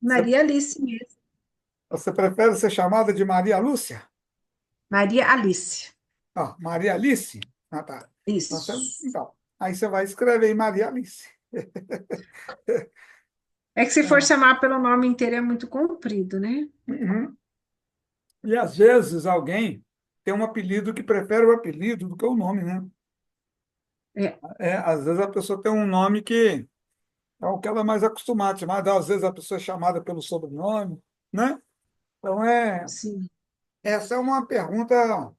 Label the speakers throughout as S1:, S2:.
S1: Você,
S2: Maria Alice mesmo.
S1: você prefere ser chamada de Maria Lúcia?
S2: Maria Alice.
S1: Ah, Maria Alice? Ah, tá.
S2: Isso.
S1: Então, aí você vai escrever aí Maria Alice.
S2: É que se for
S1: É.
S2: chamar pelo nome inteiro é muito comprido, né?
S1: Uhum. E às vezes alguém tem um apelido que prefere o apelido do que o nome, né?
S2: É,
S1: Às vezes a pessoa tem um nome que é o que ela é mais acostumada a chamar, às vezes a pessoa é chamada pelo sobrenome, né? Então,
S2: sim.
S1: essa é uma pergunta.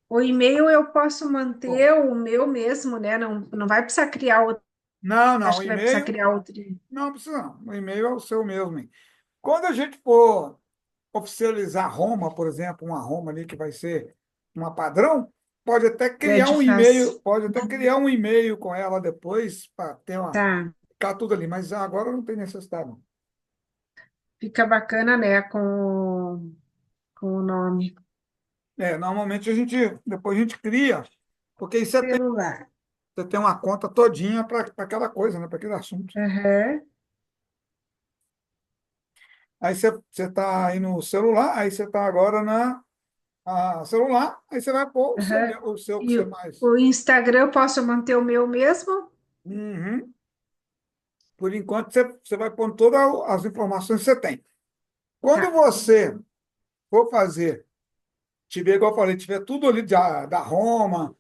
S2: O e-mail eu posso
S1: Bom,
S2: manter o meu mesmo, né? Não, não vai precisar criar outro.
S1: não, não,
S2: Acho
S1: o
S2: que vai precisar
S1: e-mail,
S2: criar outro.
S1: não precisa não. O e-mail é o seu mesmo. Hein? Quando a gente for oficializar Roma, por exemplo, uma Roma ali que vai ser uma padrão,
S2: É de fácil.
S1: pode até criar um e-mail com ela depois para ter uma,
S2: Tá.
S1: ficar tudo ali, mas agora não tem necessidade, não.
S2: Fica bacana, né? Com o nome.
S1: Normalmente depois a gente cria, porque aí
S2: Celular.
S1: você tem uma conta todinha para aquela coisa, né, para aquele assunto.
S2: Aham,
S1: Aí você está aí no celular, aí você está agora na celular, aí você vai pôr
S2: aham.
S1: o seu que
S2: E
S1: você
S2: o
S1: mais.
S2: o Instagram eu posso manter o meu mesmo?
S1: Uhum. Por enquanto, você vai pondo todas as informações que você tem. Quando
S2: Tá.
S1: você for fazer, tiver, igual eu falei, tiver tudo ali da Roma,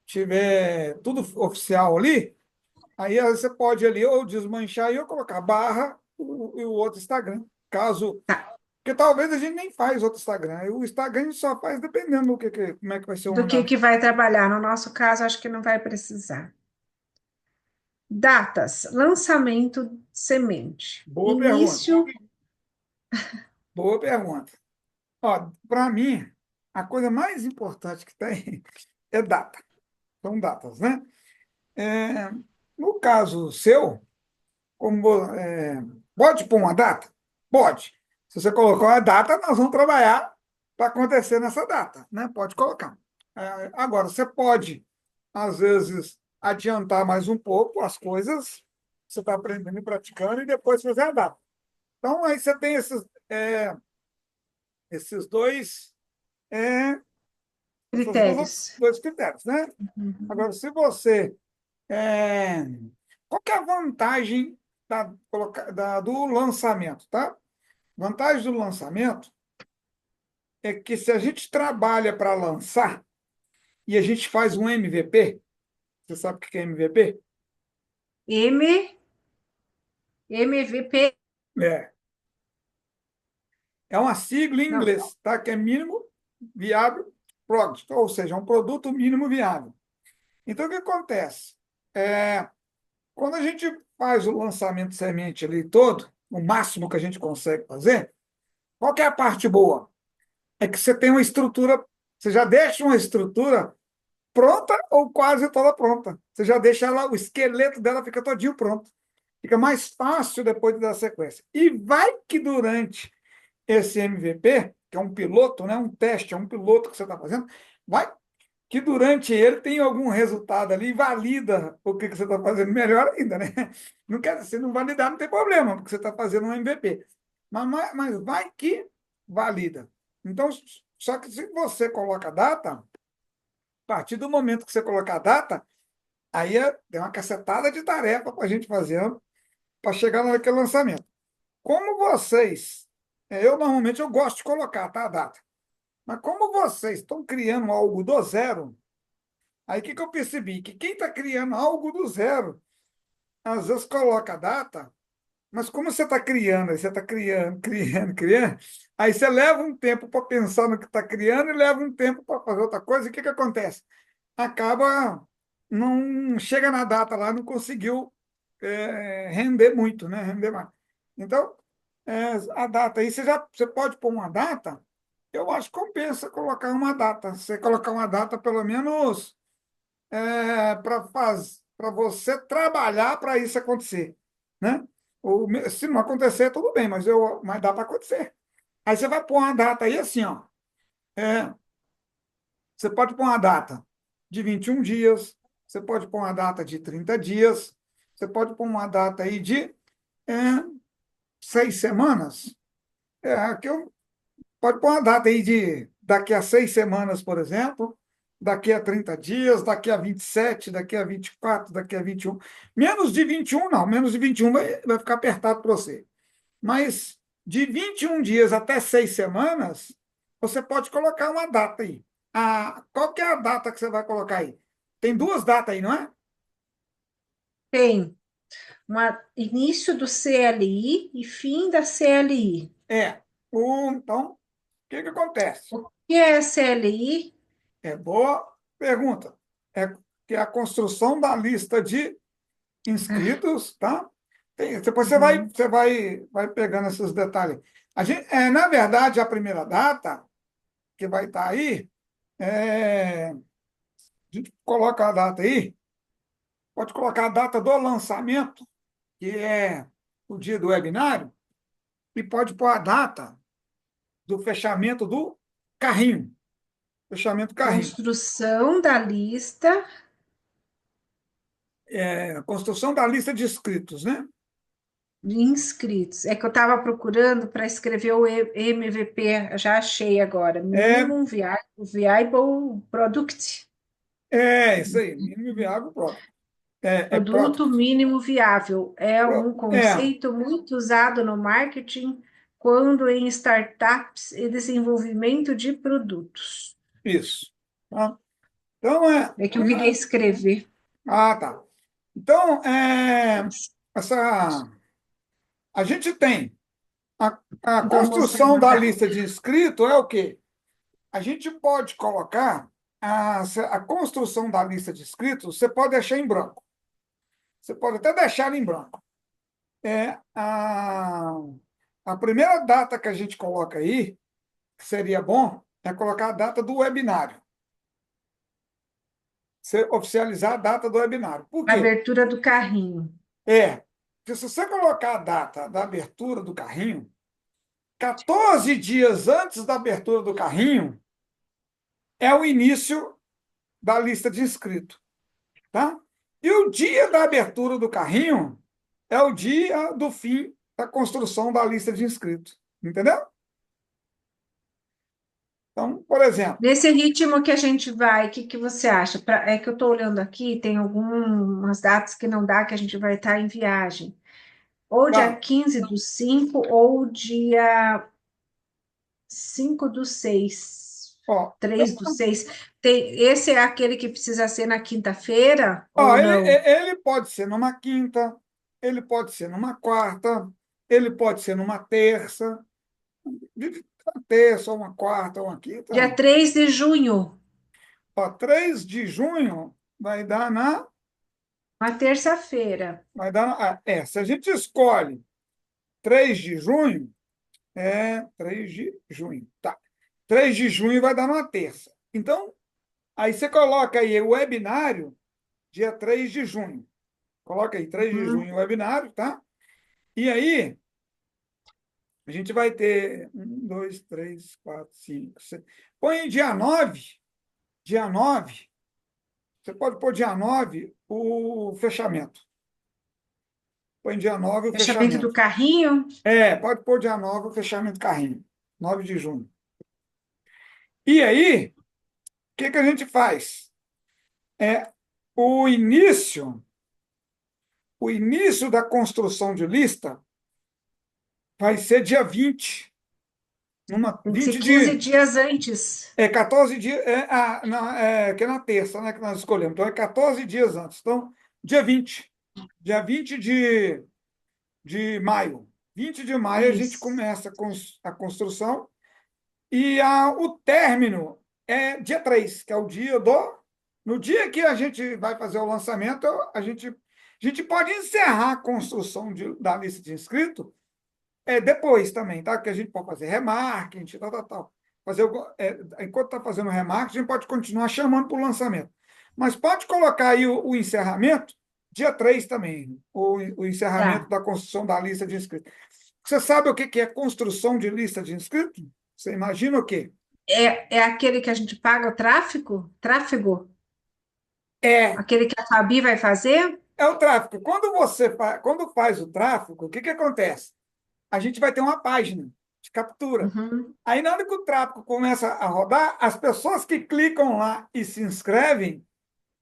S1: tiver tudo oficial ali, aí você pode ali ou desmanchar e ou colocar barra e o outro Instagram. Caso.
S2: Tá.
S1: Porque talvez a gente nem faz outro Instagram. O Instagram a gente só faz dependendo como é que vai ser o
S2: Do
S1: andamento.
S2: que vai trabalhar? No nosso caso, acho que não vai precisar. Datas, lançamento semente.
S1: Boa pergunta.
S2: Início,
S1: Boa pergunta. Ó, para mim, a coisa mais importante que tem é data. São datas, né? É, no caso seu, pode pôr uma data? Pode. Se você colocar uma data, nós vamos trabalhar para acontecer nessa data, né? Pode colocar. Agora, você pode, às vezes, adiantar mais um pouco as coisas, você está aprendendo e praticando, e depois fazer a data. Então, aí você tem esses é, essas
S2: critérios.
S1: dois critérios, né?
S2: Uhum.
S1: Agora, se você É, qual que é a vantagem do lançamento, tá? Vantagem do lançamento é que se a gente trabalha para lançar e a gente faz um MVP, você sabe o que é MVP?
S2: M, MVP,
S1: É, é uma sigla em
S2: não,
S1: inglês, tá? Que é mínimo viável product, ou seja, um produto mínimo viável. Então, o que acontece? É, quando a gente faz o lançamento de semente ali todo, o máximo que a gente consegue fazer, qual que é a parte boa? É que você tem uma estrutura, você já deixa uma estrutura pronta ou quase toda pronta. Você já deixa ela, o esqueleto dela fica todinho pronto. Fica mais fácil depois de dar sequência. E vai que durante esse MVP, que é um piloto, né, um teste, é um piloto que você está fazendo, vai que durante ele tem algum resultado ali, valida o que você está fazendo, melhor ainda, né? Não quer dizer, se não validar, não tem problema, porque você está fazendo um MVP. Mas vai que valida. Então, só que se você coloca a data, a partir do momento que você colocar a data, aí tem uma cacetada de tarefa para a gente fazer para chegar naquele lançamento. Como vocês, eu normalmente eu gosto de colocar, tá, a data, mas como vocês estão criando algo do zero, aí o que eu percebi? Que quem está criando algo do zero, às vezes coloca a data, mas como você está criando, aí você está criando, criando, criando, aí você leva um tempo para pensar no que está criando e leva um tempo para fazer outra coisa, e o que acontece? Acaba, não chega na data lá, não conseguiu render muito, né? Render mais. Então, a data aí, você pode pôr uma data, eu acho que compensa colocar uma data. Você colocar uma data, pelo menos para você trabalhar para isso acontecer, né? Se não acontecer, tudo bem, mas dá para acontecer. Aí você vai pôr uma data aí assim, ó. É, você pode pôr uma data de 21 dias, você pode pôr uma data de 30 dias, você pode pôr uma data aí de é, 6 semanas, aqui pode pôr uma data aí de daqui a 6 semanas, por exemplo, daqui a 30 dias, daqui a 27, daqui a 24, daqui a 21. Menos de 21 não, menos de 21 vai ficar apertado para você. Mas de 21 dias até 6 semanas, você pode colocar uma data aí. Qual que é a data que você vai colocar aí? Tem duas datas aí, não é?
S2: Tem início do CLI e fim da CLI.
S1: É. Então, o que que acontece?
S2: O que é CLI?
S1: É boa pergunta. É que é a construção da lista de inscritos, tá? Depois
S2: Uhum.
S1: vai pegando esses detalhes. Na verdade, a primeira data que vai estar aí, a gente coloca a data aí, pode colocar a data do lançamento, que é o dia do webinário, e pode pôr a data do fechamento do carrinho. Fechamento do carrinho.
S2: Construção da lista
S1: Construção da lista de inscritos, né?
S2: de inscritos. É que eu estava procurando para escrever o MVP, já achei agora.
S1: É,
S2: Viable Product.
S1: isso aí, mínimo viável produto.
S2: Produto
S1: Product.
S2: mínimo viável. É um
S1: É,
S2: conceito muito usado no marketing quando em startups e desenvolvimento de produtos.
S1: isso. Tá? Então,
S2: É que eu queria escrever.
S1: tá. Então, essa, a gente tem a
S2: Dá uma mostrando
S1: construção
S2: uma
S1: da
S2: data.
S1: lista de inscrito é o quê? A gente pode colocar a construção da lista de inscritos, você pode deixar em branco. Você pode até deixar em branco. É a primeira data que a gente coloca aí, que seria bom, é colocar a data do webinário. Você oficializar a data do webinário. Por quê?
S2: Abertura do carrinho.
S1: Porque se você colocar a data da abertura do carrinho, 14 dias antes da abertura do carrinho, é o início da lista de inscritos, tá? E o dia da abertura do carrinho é o dia do fim da construção da lista de inscritos, entendeu? Então, por exemplo,
S2: Nesse ritmo que a gente vai, o que que você acha? É que eu estou olhando aqui, tem algumas datas que não dá, que a gente vai estar em viagem. Ou dia
S1: tá,
S2: 15/5 ou dia 5/6,
S1: ó,
S2: 3/6. Esse é aquele que precisa ser na quinta-feira ou
S1: ele,
S2: não?
S1: ele pode ser numa quinta, ele pode ser numa quarta, ele pode ser numa terça, uma terça, ou uma quarta, ou uma
S2: Dia
S1: quinta.
S2: 3 de junho,
S1: Ó, 3 de junho
S2: uma terça-feira.
S1: se a gente escolhe 3 de junho, 3 de junho, tá. 3 de junho vai dar numa terça. Então, aí você coloca aí o webinário, dia 3 de junho. Coloca aí 3 de
S2: Uhum.
S1: junho o webinário, tá? E aí, a gente vai ter 1, 2, 3, 4, 5, 6. Põe dia 9, você pode pôr dia 9 o fechamento. Põe dia 9 o
S2: Fechamento do
S1: fechamento.
S2: carrinho.
S1: Pode pôr dia 9 o fechamento do carrinho. 9 de junho. E aí, o que que a gente faz? É o início, o início da construção de lista vai ser dia 20, numa
S2: Tem que ser
S1: 20
S2: 15
S1: de 14 dias, que é na terça, né, que nós escolhemos. Então é 14 dias antes. Então, dia 20, dia 20 de maio. 20 de maio a gente
S2: Isso.
S1: começa a construção e o término é dia 3, que é o dia do. No dia que a gente vai fazer o lançamento, a gente pode encerrar a construção da lista de inscritos depois também, tá? Porque a gente pode fazer remarketing, tal, tal, tal. Enquanto está fazendo remarketing, a gente pode continuar chamando para o lançamento. Mas pode colocar aí o encerramento, dia 3 também, o encerramento
S2: Tá.
S1: da construção da lista de inscritos. Você sabe o que que é construção de lista de inscritos? Você imagina o quê?
S2: É aquele que a gente paga o tráfego? Tráfego?
S1: É,
S2: Aquele que a Fabi vai fazer?
S1: é o tráfego. Quando faz o tráfego, o que que acontece? a gente vai ter uma página de captura.
S2: Uhum.
S1: Aí, na hora que o tráfego começa a rodar, as pessoas que clicam lá e se inscrevem,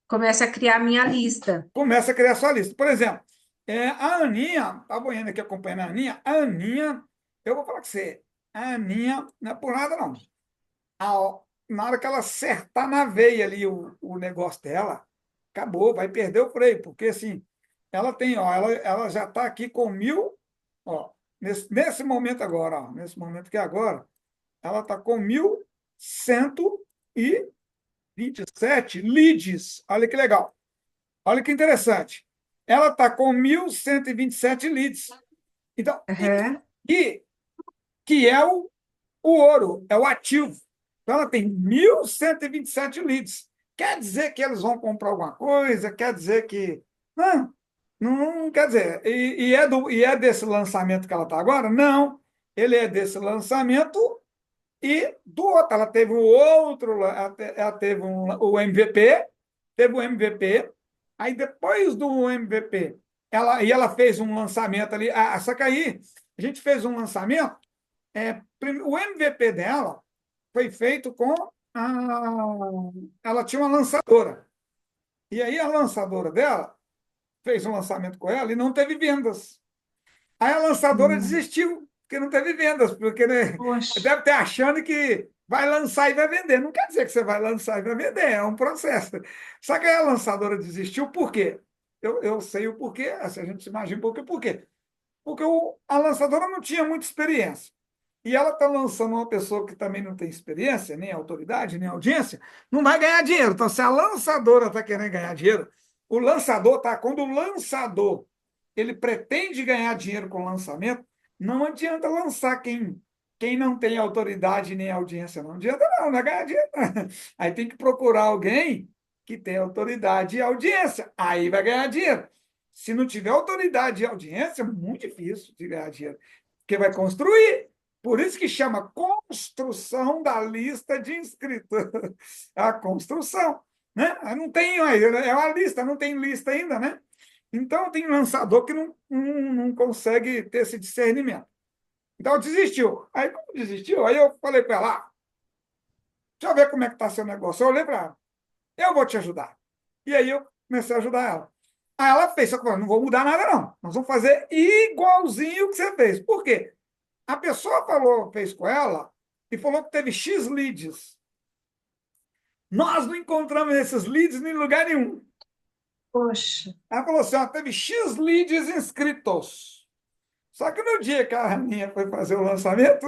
S2: Começa a criar minha lista.
S1: começa a criar sua lista. Por exemplo, a Aninha, estava indo aqui acompanhando a Aninha, eu vou falar com você, a Aninha, não é por nada não. Na hora que ela acertar na veia ali o negócio dela, acabou, vai perder o freio, porque assim, ela tem, ó, ela já está aqui com 1.000, ó, nesse momento agora, ó, nesse momento que é agora, ela está com 1.127 leads. Olha que legal. Olha que interessante. Ela está com 1.127 leads. Então, isso
S2: Uhum.
S1: aqui, que é o ouro, é o ativo. Então, ela tem 1.127 leads. Quer dizer que eles vão comprar alguma coisa? Quer dizer que. Não, não quer dizer. E é desse lançamento que ela está agora? Não. Ele é desse lançamento e do outro. Ela teve o outro, ela teve o MVP, teve o MVP. Aí, depois do MVP, ela fez um lançamento ali. Só que aí, a gente fez um lançamento. O MVP dela foi feito com ela tinha uma lançadora. E aí a lançadora dela fez um lançamento com ela e não teve vendas. Aí a lançadora
S2: Hum.
S1: desistiu, porque não teve vendas, porque, né,
S2: Poxa.
S1: deve ter achando que vai lançar e vai vender. Não quer dizer que você vai lançar e vai vender, é um processo. Só que aí a lançadora desistiu, por quê? Eu sei o porquê, assim, a gente se imagina por quê. Porque a lançadora não tinha muita experiência. E ela está lançando uma pessoa que também não tem experiência, nem autoridade, nem audiência, não vai ganhar dinheiro. Então, se a lançadora está querendo ganhar dinheiro, o lançador, tá? Quando o lançador ele pretende ganhar dinheiro com o lançamento, não adianta lançar quem não tem autoridade nem audiência. Não adianta, não vai ganhar dinheiro. Aí tem que procurar alguém que tem autoridade e audiência. Aí vai ganhar dinheiro. Se não tiver autoridade e audiência, é muito difícil de ganhar dinheiro, porque vai construir. Por isso que chama construção da lista de inscritos. É a construção, né? Não tem, é uma lista, não tem lista ainda, né? Então, tem lançador que não consegue ter esse discernimento. Então, desistiu. Aí, como desistiu, aí eu falei para ela, deixa eu ver como é que está seu negócio. Eu olhei para ela, eu vou te ajudar. E aí eu comecei a ajudar ela. Aí ela fez, só que eu falei, não vou mudar nada, não. Nós vamos fazer igualzinho o que você fez. Por quê? A pessoa falou, fez com ela e falou que teve X leads. Nós não encontramos esses leads em lugar nenhum.
S2: Poxa.
S1: Ela falou assim, ó, teve X leads inscritos. Só que no dia que a minha foi fazer o lançamento,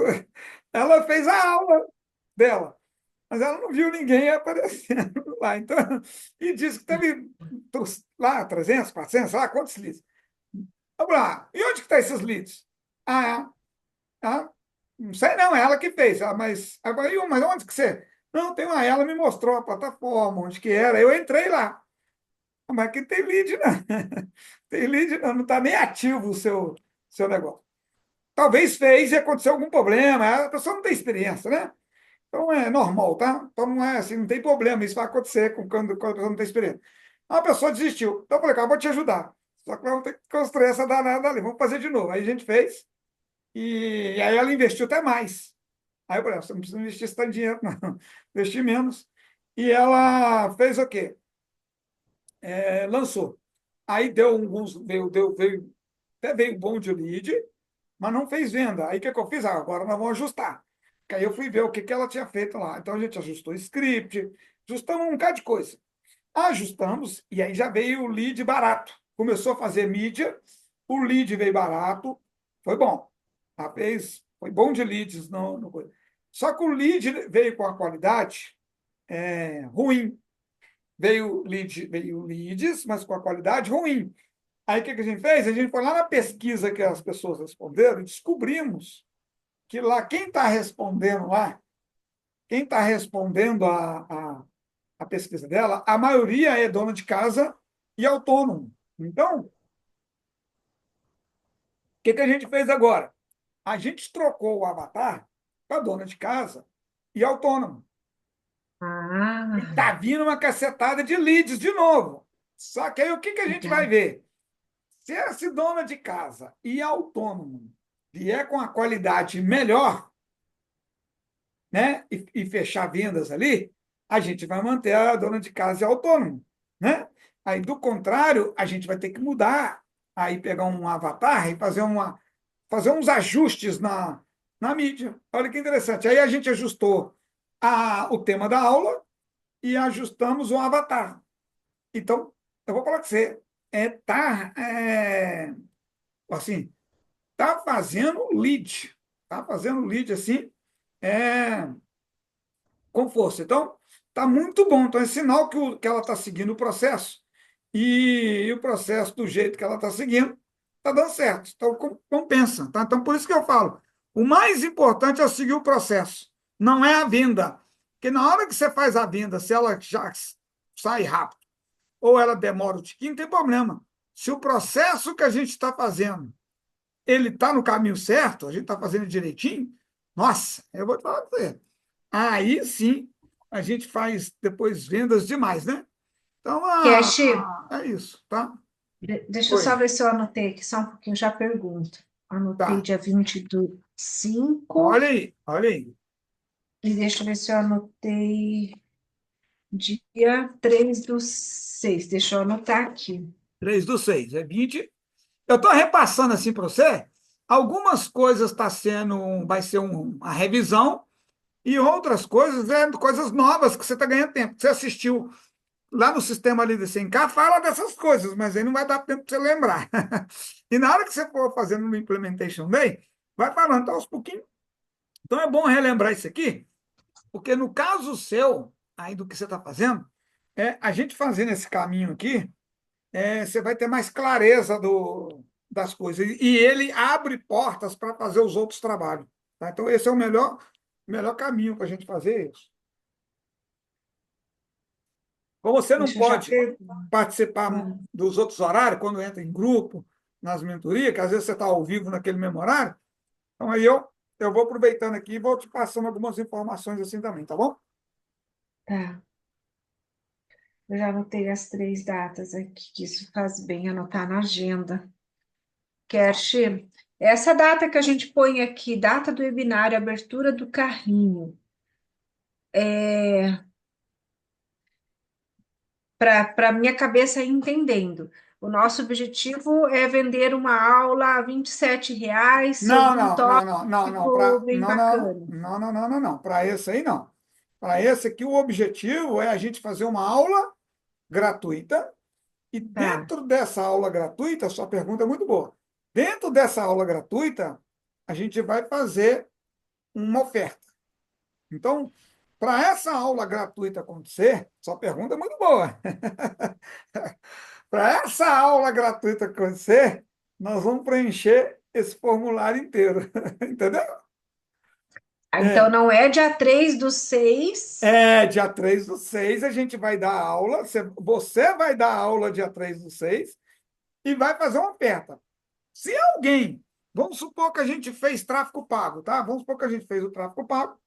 S1: ela fez a aula dela, mas ela não viu ninguém aparecendo lá. Então, e disse que teve lá 300, 400, sei lá quantos leads. Vamos lá, e onde que estão esses leads? Ah, ah, não sei não, é ela que fez. Mas, agora, mas onde que você? Não, tem uma, ela me mostrou a plataforma, onde que era. Eu entrei lá. Mas aqui tem lead, não. Tem lead, não está nem ativo o seu negócio. Talvez fez e aconteceu algum problema, a pessoa não tem experiência, né? Então é normal, tá? Então não é assim, não tem problema, isso vai acontecer quando a pessoa não tem experiência. A pessoa desistiu. Então eu falei, cara, vou te ajudar. Só que vamos ter que construir essa danada ali, vamos fazer de novo. Aí a gente fez, e aí ela investiu até mais. Aí eu falei, você não precisa investir esse tanto de dinheiro, não. Investir menos. E ela fez o quê? Lançou. Aí deu alguns, até veio bom de lead, mas não fez venda. Aí o que, que eu fiz? Agora nós vamos ajustar. Aí eu fui ver o que, que ela tinha feito lá. Então a gente ajustou o script, ajustamos um bocado de coisa. Ajustamos e aí já veio o lead barato. Começou a fazer mídia, o lead veio barato, foi bom. A vez foi bom de leads, não coisa. Só que o lead veio com a qualidade ruim. Veio leads, mas com a qualidade ruim. Aí o que, que a gente fez? A gente foi lá na pesquisa que as pessoas responderam e descobrimos que lá quem está respondendo lá, quem está respondendo a pesquisa dela, a maioria é dona de casa e autônomo. Então, o que, que a gente fez agora? A gente trocou o avatar para dona de casa e autônomo. E
S2: Ah,
S1: está vindo uma cacetada de leads de novo. Só que aí o que, que a gente vai
S2: legal.
S1: ver? Se esse dona de casa e autônomo vier com a qualidade melhor, né, e fechar vendas ali, a gente vai manter a dona de casa autônoma, né? Aí, do contrário, a gente vai ter que mudar, aí pegar um avatar e fazer uns ajustes na mídia. Olha que interessante. Aí a gente ajustou o tema da aula e ajustamos o avatar. Então, eu vou falar com você, assim, tá fazendo lead assim, é, com força. Então, está muito bom. Então, é sinal que ela está seguindo o processo e o processo, do jeito que ela está seguindo, está dando certo. Então, compensa. Tá? Então, por isso que eu falo, o mais importante é seguir o processo, não é a venda. Porque na hora que você faz a venda, se ela já sai rápido ou ela demora um tiquinho, não tem problema. Se o processo que a gente está fazendo ele está no caminho certo, a gente está fazendo direitinho, nossa, eu vou te falar para você. Aí sim a gente faz depois vendas demais, né? Então,
S2: Cash,
S1: é isso, tá?
S2: deixa eu só
S1: Oi,
S2: ver se eu anotei aqui, só um pouquinho, eu já pergunto. Anotei
S1: tá.
S2: dia 20 do 5
S1: Olha aí, olha aí.
S2: e deixa eu ver se eu anotei dia 3 do 6. Deixa eu anotar aqui.
S1: 3/6, é 20. Eu estou repassando assim para você. Algumas coisas vai ser uma revisão, e outras coisas coisas novas que você está ganhando tempo. Você assistiu lá no sistema ali de 100K fala dessas coisas, mas aí não vai dar tempo para você lembrar. E na hora que você for fazendo no Implementation Day, vai falando, então, aos pouquinhos. Então é bom relembrar isso aqui, porque no caso seu, aí do que você está fazendo, a gente fazendo esse caminho aqui, você vai ter mais clareza das coisas. E ele abre portas para fazer os outros trabalhos. Tá? Então, esse é o melhor caminho para a gente fazer isso. Como você não
S2: Deixa eu já
S1: pode
S2: perguntar.
S1: participar dos outros horários, quando entra em grupo, nas mentorias, que às vezes você está ao vivo naquele mesmo horário, então aí eu vou aproveitando aqui e vou te passando algumas informações assim também, tá bom?
S2: Tá. Eu já anotei as 3 datas aqui, que isso faz bem anotar na agenda. Kersh, essa data que a gente põe aqui, data do webinário, abertura do carrinho, para minha cabeça ir entendendo. O nosso objetivo é vender uma aula a R$ 27
S1: Não,
S2: sobre um
S1: não, não, não, não, não,
S2: tópico bem
S1: não, não,
S2: bacana.
S1: não, não, não, não, não, para esse aí não. Para esse aqui, o objetivo é a gente fazer uma aula gratuita, e
S2: Tá,
S1: dentro dessa aula gratuita, sua pergunta é muito boa. Dentro dessa aula gratuita, a gente vai fazer uma oferta. Então, para essa aula gratuita acontecer, sua pergunta é muito boa. Para essa aula gratuita acontecer, nós vamos preencher esse formulário inteiro. Entendeu?
S2: ah, então
S1: É,
S2: não é dia 3 do 6.
S1: dia 3/6 a gente vai dar aula. Você vai dar aula dia 3/6 e vai fazer uma oferta. Se alguém, vamos supor que a gente fez tráfego pago, tá? Vamos supor que a gente fez o tráfego pago.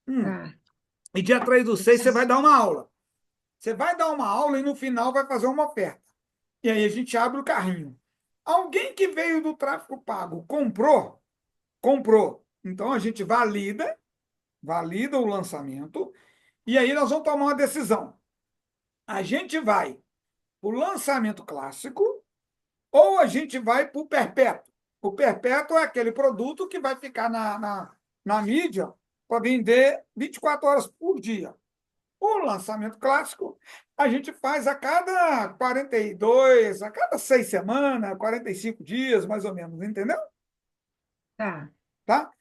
S1: hum,
S2: Tá,
S1: e dia 3/6 você vai
S2: preciso.
S1: dar uma aula. Você vai dar uma aula e no final vai fazer uma oferta. E aí a gente abre o carrinho. Alguém que veio do tráfego pago comprou? Comprou. Então a gente valida o lançamento, e aí nós vamos tomar uma decisão. A gente vai para o lançamento clássico ou a gente vai para o perpétuo. O perpétuo é aquele produto que vai ficar na mídia para vender 24 horas por dia. O lançamento clássico a gente faz a cada 42, a cada 6 semanas, 45 dias, mais ou menos, entendeu?
S2: Tá.
S1: Tá?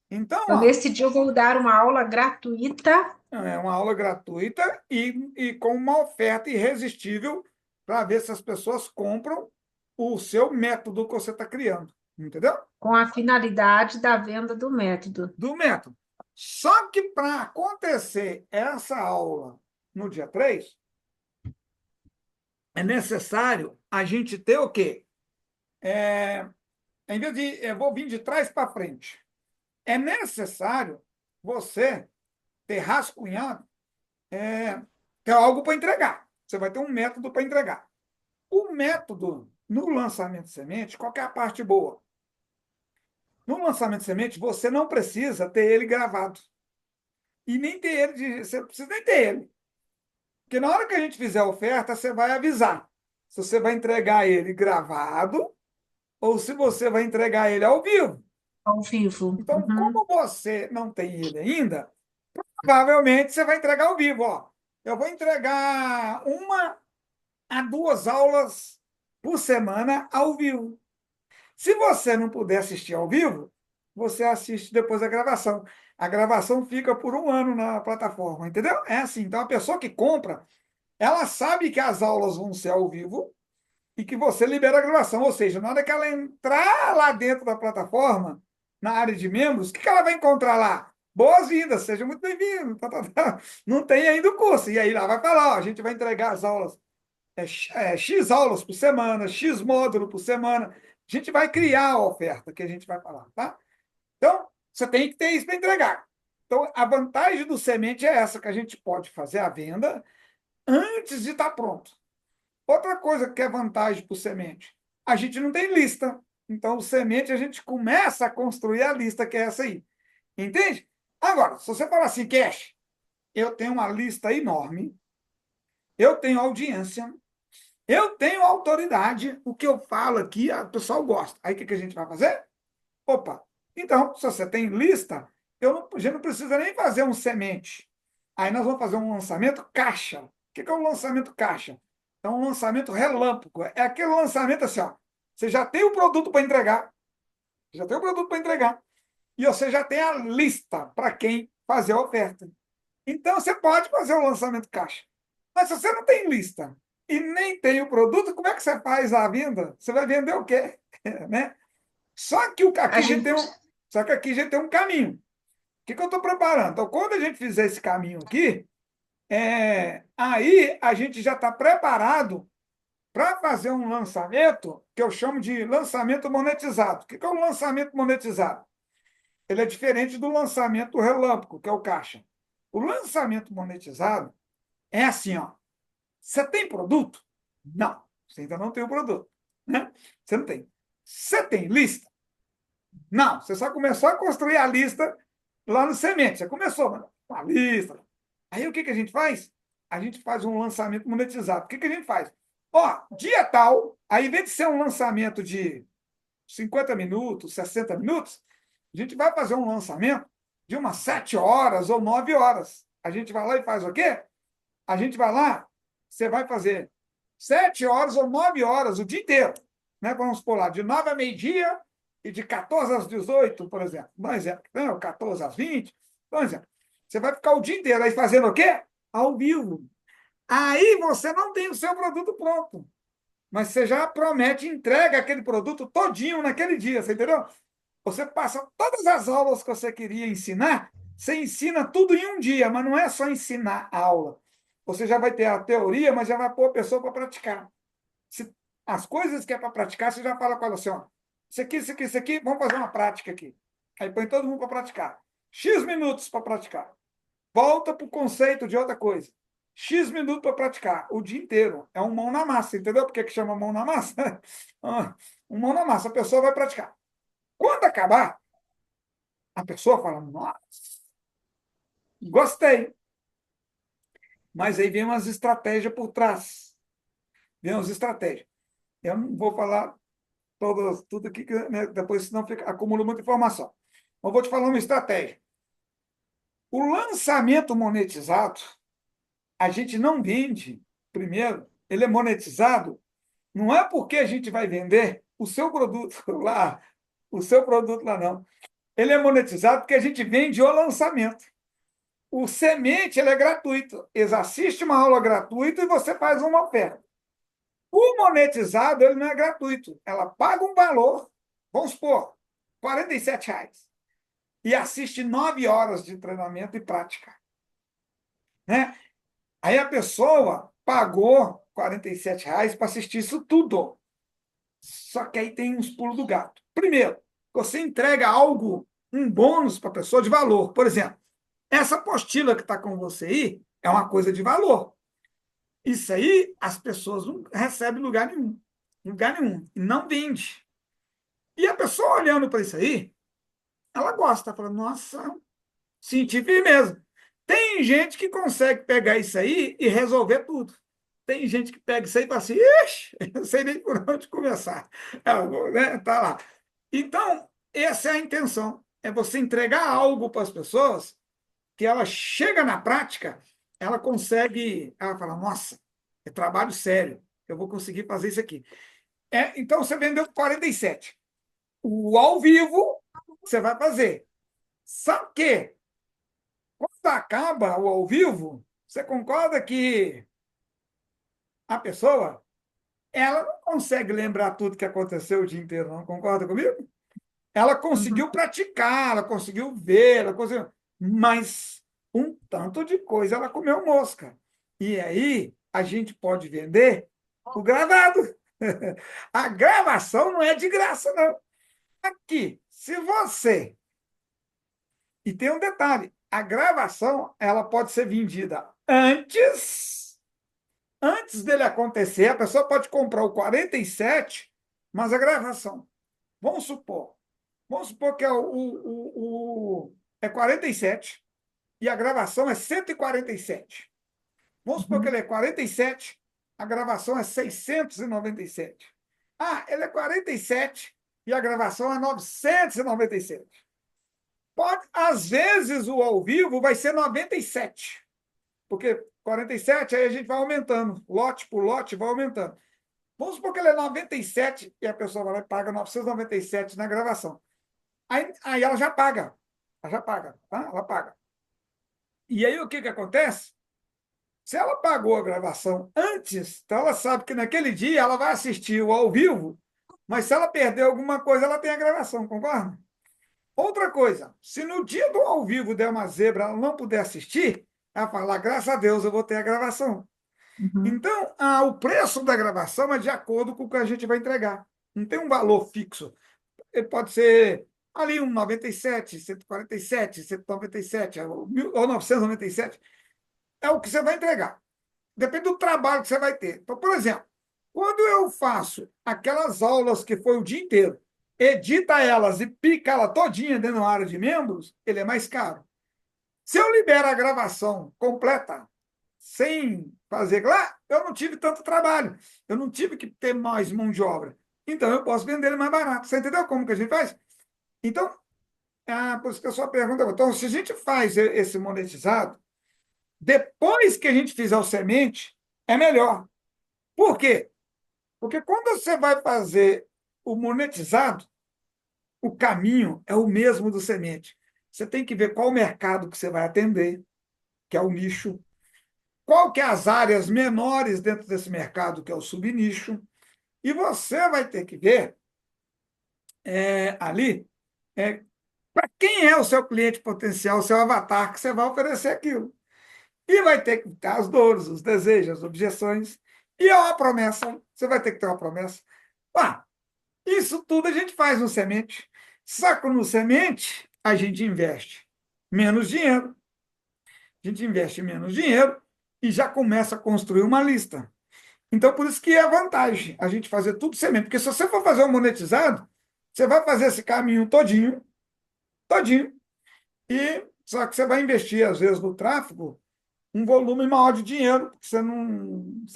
S1: Então,
S2: Então,
S1: ó,
S2: nesse dia eu vou dar uma aula gratuita.
S1: é uma aula gratuita e com uma oferta irresistível para ver se as pessoas compram o seu método que você está criando, entendeu?
S2: Com a finalidade da venda do método.
S1: Do método. Só que para acontecer essa aula no dia 3 é necessário a gente ter o quê? É, Em vez de eu vou vir de trás para frente, é necessário você ter rascunhado, ter algo para entregar. Você vai ter um método para entregar. O método no lançamento de semente, qual que é a parte boa? No lançamento de semente, você não precisa ter ele gravado. E nem ter ele, você não precisa nem ter ele. Porque na hora que a gente fizer a oferta, você vai avisar se você vai entregar ele gravado ou se você vai entregar ele ao vivo.
S2: Ao vivo.
S1: Então,
S2: Uhum.
S1: como você não tem ele ainda, provavelmente você vai entregar ao vivo. Ó. Eu vou entregar 1 a 2 aulas por semana ao vivo. Se você não puder assistir ao vivo, você assiste depois a gravação. A gravação fica por 1 ano na plataforma, entendeu? É assim. Então, a pessoa que compra, ela sabe que as aulas vão ser ao vivo e que você libera a gravação. Ou seja, na hora que ela entrar lá dentro da plataforma, na área de membros, o que ela vai encontrar lá? Boas-vindas, seja muito bem-vindo. Tá, tá, tá. Não tem ainda o curso. E aí lá vai falar, ó, a gente vai entregar as aulas, X aulas por semana, X módulo por semana. A gente vai criar a oferta que a gente vai falar, tá? Então, você tem que ter isso para entregar. Então, a vantagem do semente é essa, que a gente pode fazer a venda antes de estar pronto. Outra coisa que é vantagem para o semente, a gente não tem lista. Então, o semente, a gente começa a construir a lista, que é essa aí. Entende? Agora, se você falar assim, Cash, eu tenho uma lista enorme, eu tenho audiência, eu tenho autoridade, o que eu falo aqui, o pessoal gosta. Aí, o que a gente vai fazer? Opa, então, se você tem lista, a gente não precisa nem fazer um semente. Aí nós vamos fazer um lançamento caixa. O que é um lançamento caixa? É um lançamento relâmpago. É aquele lançamento assim, ó. Você já tem o produto para entregar, já tem o produto para entregar, e você já tem a lista para quem fazer a oferta. Então, você pode fazer o lançamento caixa. Mas se você não tem lista e nem tem o produto, como é que você faz a venda? Você vai vender o quê? Né? Só que
S2: A
S1: aqui a gente tem
S2: gente.
S1: só que aqui a gente tem um caminho. O que eu estou preparando? Então, quando a gente fizer esse caminho aqui, aí a gente já está preparado para fazer um lançamento que eu chamo de lançamento monetizado. O que é um lançamento monetizado? Ele é diferente do lançamento relâmpago, que é o caixa. O lançamento monetizado é assim, ó. Você tem produto? Não, você ainda não tem o produto. Né? Você não tem. Você tem lista? Não, você só começou a construir a lista lá no semente. Você começou, mano, com a lista. Aí o que a gente faz? A gente faz um lançamento monetizado. O que a gente faz? Ó, dia tal, aí em vez de ser um lançamento de 50 minutos, 60 minutos, a gente vai fazer um lançamento de umas 7 horas ou 9 horas. A gente vai lá e faz o quê? A gente vai lá, você vai fazer 7 horas ou 9 horas o dia inteiro. Né? Vamos por lá, de 9 a meio-dia e de 14 às 18, por exemplo. Por exemplo, não, 14 às 20, por exemplo. Você vai ficar o dia inteiro aí fazendo o quê? Ao vivo. Aí você não tem o seu produto pronto, mas você já promete, entrega aquele produto todinho naquele dia, você entendeu? Você passa todas as aulas que você queria ensinar, você ensina tudo em um dia, mas não é só ensinar a aula. Você já vai ter a teoria, mas já vai pôr a pessoa para praticar. Se, as coisas que é para praticar, você já fala com ela assim, ó, isso aqui, vamos fazer uma prática aqui. Aí põe todo mundo para praticar. X minutos para praticar. Volta para o conceito de outra coisa. X minutos para praticar, o dia inteiro. É um mão na massa, entendeu? Por que chama mão na massa? Um mão na massa, a pessoa vai praticar. Quando acabar, a pessoa fala, nossa, gostei. Mas aí vem umas estratégias por trás. Vem umas estratégias. Eu não vou falar tudo aqui, né, depois senão fica, acumula muita informação. Eu vou te falar uma estratégia. O lançamento monetizado, a gente não vende, primeiro, ele é monetizado, não é porque a gente vai vender o seu produto lá, não. Ele é monetizado porque a gente vende o lançamento. O semente ele é gratuito. Eles assistem uma aula gratuita e você faz uma oferta. O monetizado ele não é gratuito. Ela paga um valor, vamos supor, R$ 47, e assiste 9 horas de treinamento e prática. Né? Aí a pessoa pagou R$ 47 para assistir isso tudo. Só que aí tem uns pulos do gato. Primeiro, você entrega algo, um bônus para a pessoa de valor. Por exemplo, essa apostila que está com você aí é uma coisa de valor. Isso aí as pessoas não recebem em lugar nenhum. Lugar nenhum. E não vende. E a pessoa olhando para isso aí, ela gosta, fala, nossa, senti firmeza. Tem gente que consegue pegar isso aí e resolver tudo. Tem gente que pega isso aí e fala assim, ixi, eu não sei nem por onde começar. Né, tá lá. Então, essa é a intenção. É você entregar algo para as pessoas que ela chega na prática, ela consegue, ela fala, nossa, é trabalho sério, eu vou conseguir fazer isso aqui. Então, você vendeu 47. O ao vivo, você vai fazer. Só que, quando acaba o ao vivo, você concorda que a pessoa, ela não consegue lembrar tudo que aconteceu o dia inteiro, não concorda comigo? Ela
S2: Uhum,
S1: conseguiu praticar, ela conseguiu ver, ela conseguiu, mas um tanto de coisa ela comeu mosca. E aí a gente pode vender o gravado. A gravação não é de graça, não. Aqui, se você. E tem um detalhe: a gravação ela pode ser vendida antes dele acontecer. A pessoa pode comprar o 47, mas a gravação. Vamos supor. Vamos supor que é 47 e a gravação é 147. Vamos supor que
S2: uhum,
S1: ele é 47, a gravação é 697. Ah, ele é 47 e a gravação é 997. Pode, às vezes o ao vivo vai ser 97, porque 47 aí a gente vai aumentando, lote por lote vai aumentando. Vamos supor que ele é 97 e a pessoa vai lá e paga 997 na gravação. Aí ela já paga. Ela já paga, tá? Ela paga. E aí o que acontece? Se ela pagou a gravação antes, então ela sabe que naquele dia ela vai assistir o ao vivo, mas se ela perder alguma coisa, ela tem a gravação, concorda? Outra coisa, se no dia do ao vivo der uma zebra, ela não puder assistir, ela fala, graças a Deus eu vou ter a gravação.
S2: uhum,
S1: Então, o preço da gravação é de acordo com o que a gente vai entregar. Não tem um valor fixo. Ele pode ser ali um 97, 147, 197, ou 997. É o que você vai entregar. Depende do trabalho que você vai ter. Então, por exemplo, quando eu faço aquelas aulas que foi o dia inteiro, edita elas e pica ela todinha dentro da área de membros, ele é mais caro. Se eu libero a gravação completa, sem fazer lá, eu não tive tanto trabalho. Eu não tive que ter mais mão de obra. Então, eu posso vender ele mais barato. Você entendeu como que a gente faz? Então, por isso que a sua pergunta. Então, se a gente faz esse monetizado, depois que a gente fizer o semente, é melhor. Por quê? Porque quando você vai fazer o monetizado, o caminho é o mesmo do semente. Você tem que ver qual o mercado que você vai atender, que é o nicho, qual que é as áreas menores dentro desse mercado, que é o subnicho, e você vai ter que ver ali para quem é o seu cliente potencial, o seu avatar, que você vai oferecer aquilo. E vai ter que ter as dores, os desejos, as objeções. E é uma promessa. Você vai ter que ter uma promessa. Ah, isso tudo a gente faz no semente. Só que no semente, a gente investe menos dinheiro. A gente investe menos dinheiro e já começa a construir uma lista. Então, por isso que é a vantagem a gente fazer tudo semente. Porque se você for fazer um monetizado, você vai fazer esse caminho todinho, todinho, e só que você vai investir, às vezes, no tráfego um volume maior de dinheiro, porque você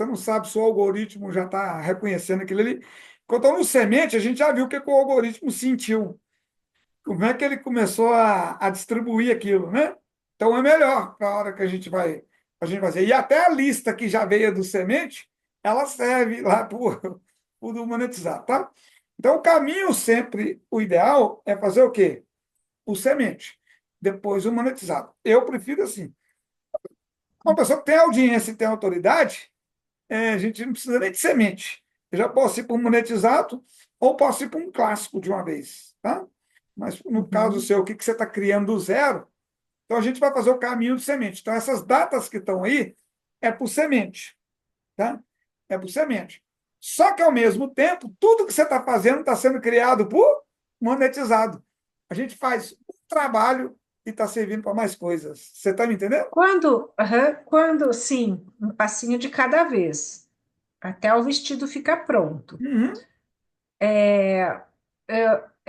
S1: não sabe se o algoritmo já está reconhecendo aquilo ali. Enquanto no semente, a gente já viu o que, que o algoritmo sentiu, como é que ele começou a distribuir aquilo, né? Então é melhor para a hora que a gente fazer. E até a lista que já veio do semente, ela serve lá para o do monetizar, tá? Então o caminho sempre, o ideal é fazer o quê? O semente, depois o monetizado. Eu prefiro assim. Uma pessoa que tem audiência e tem autoridade, a gente não precisa nem de semente. Eu já posso ir para um monetizado ou posso ir para um clássico de uma vez, tá? Mas no caso
S2: uhum.
S1: seu, o que você está criando do zero, então a gente vai fazer o caminho de semente. Então essas datas que estão aí é por semente, tá? É por semente. Só que ao mesmo tempo, tudo que você está fazendo está sendo criado por monetizado. A gente faz um trabalho e está servindo para mais coisas. Você está me entendendo?
S2: Quando, sim, um passinho de cada vez, até o vestido ficar pronto.
S1: Uhum.
S2: É,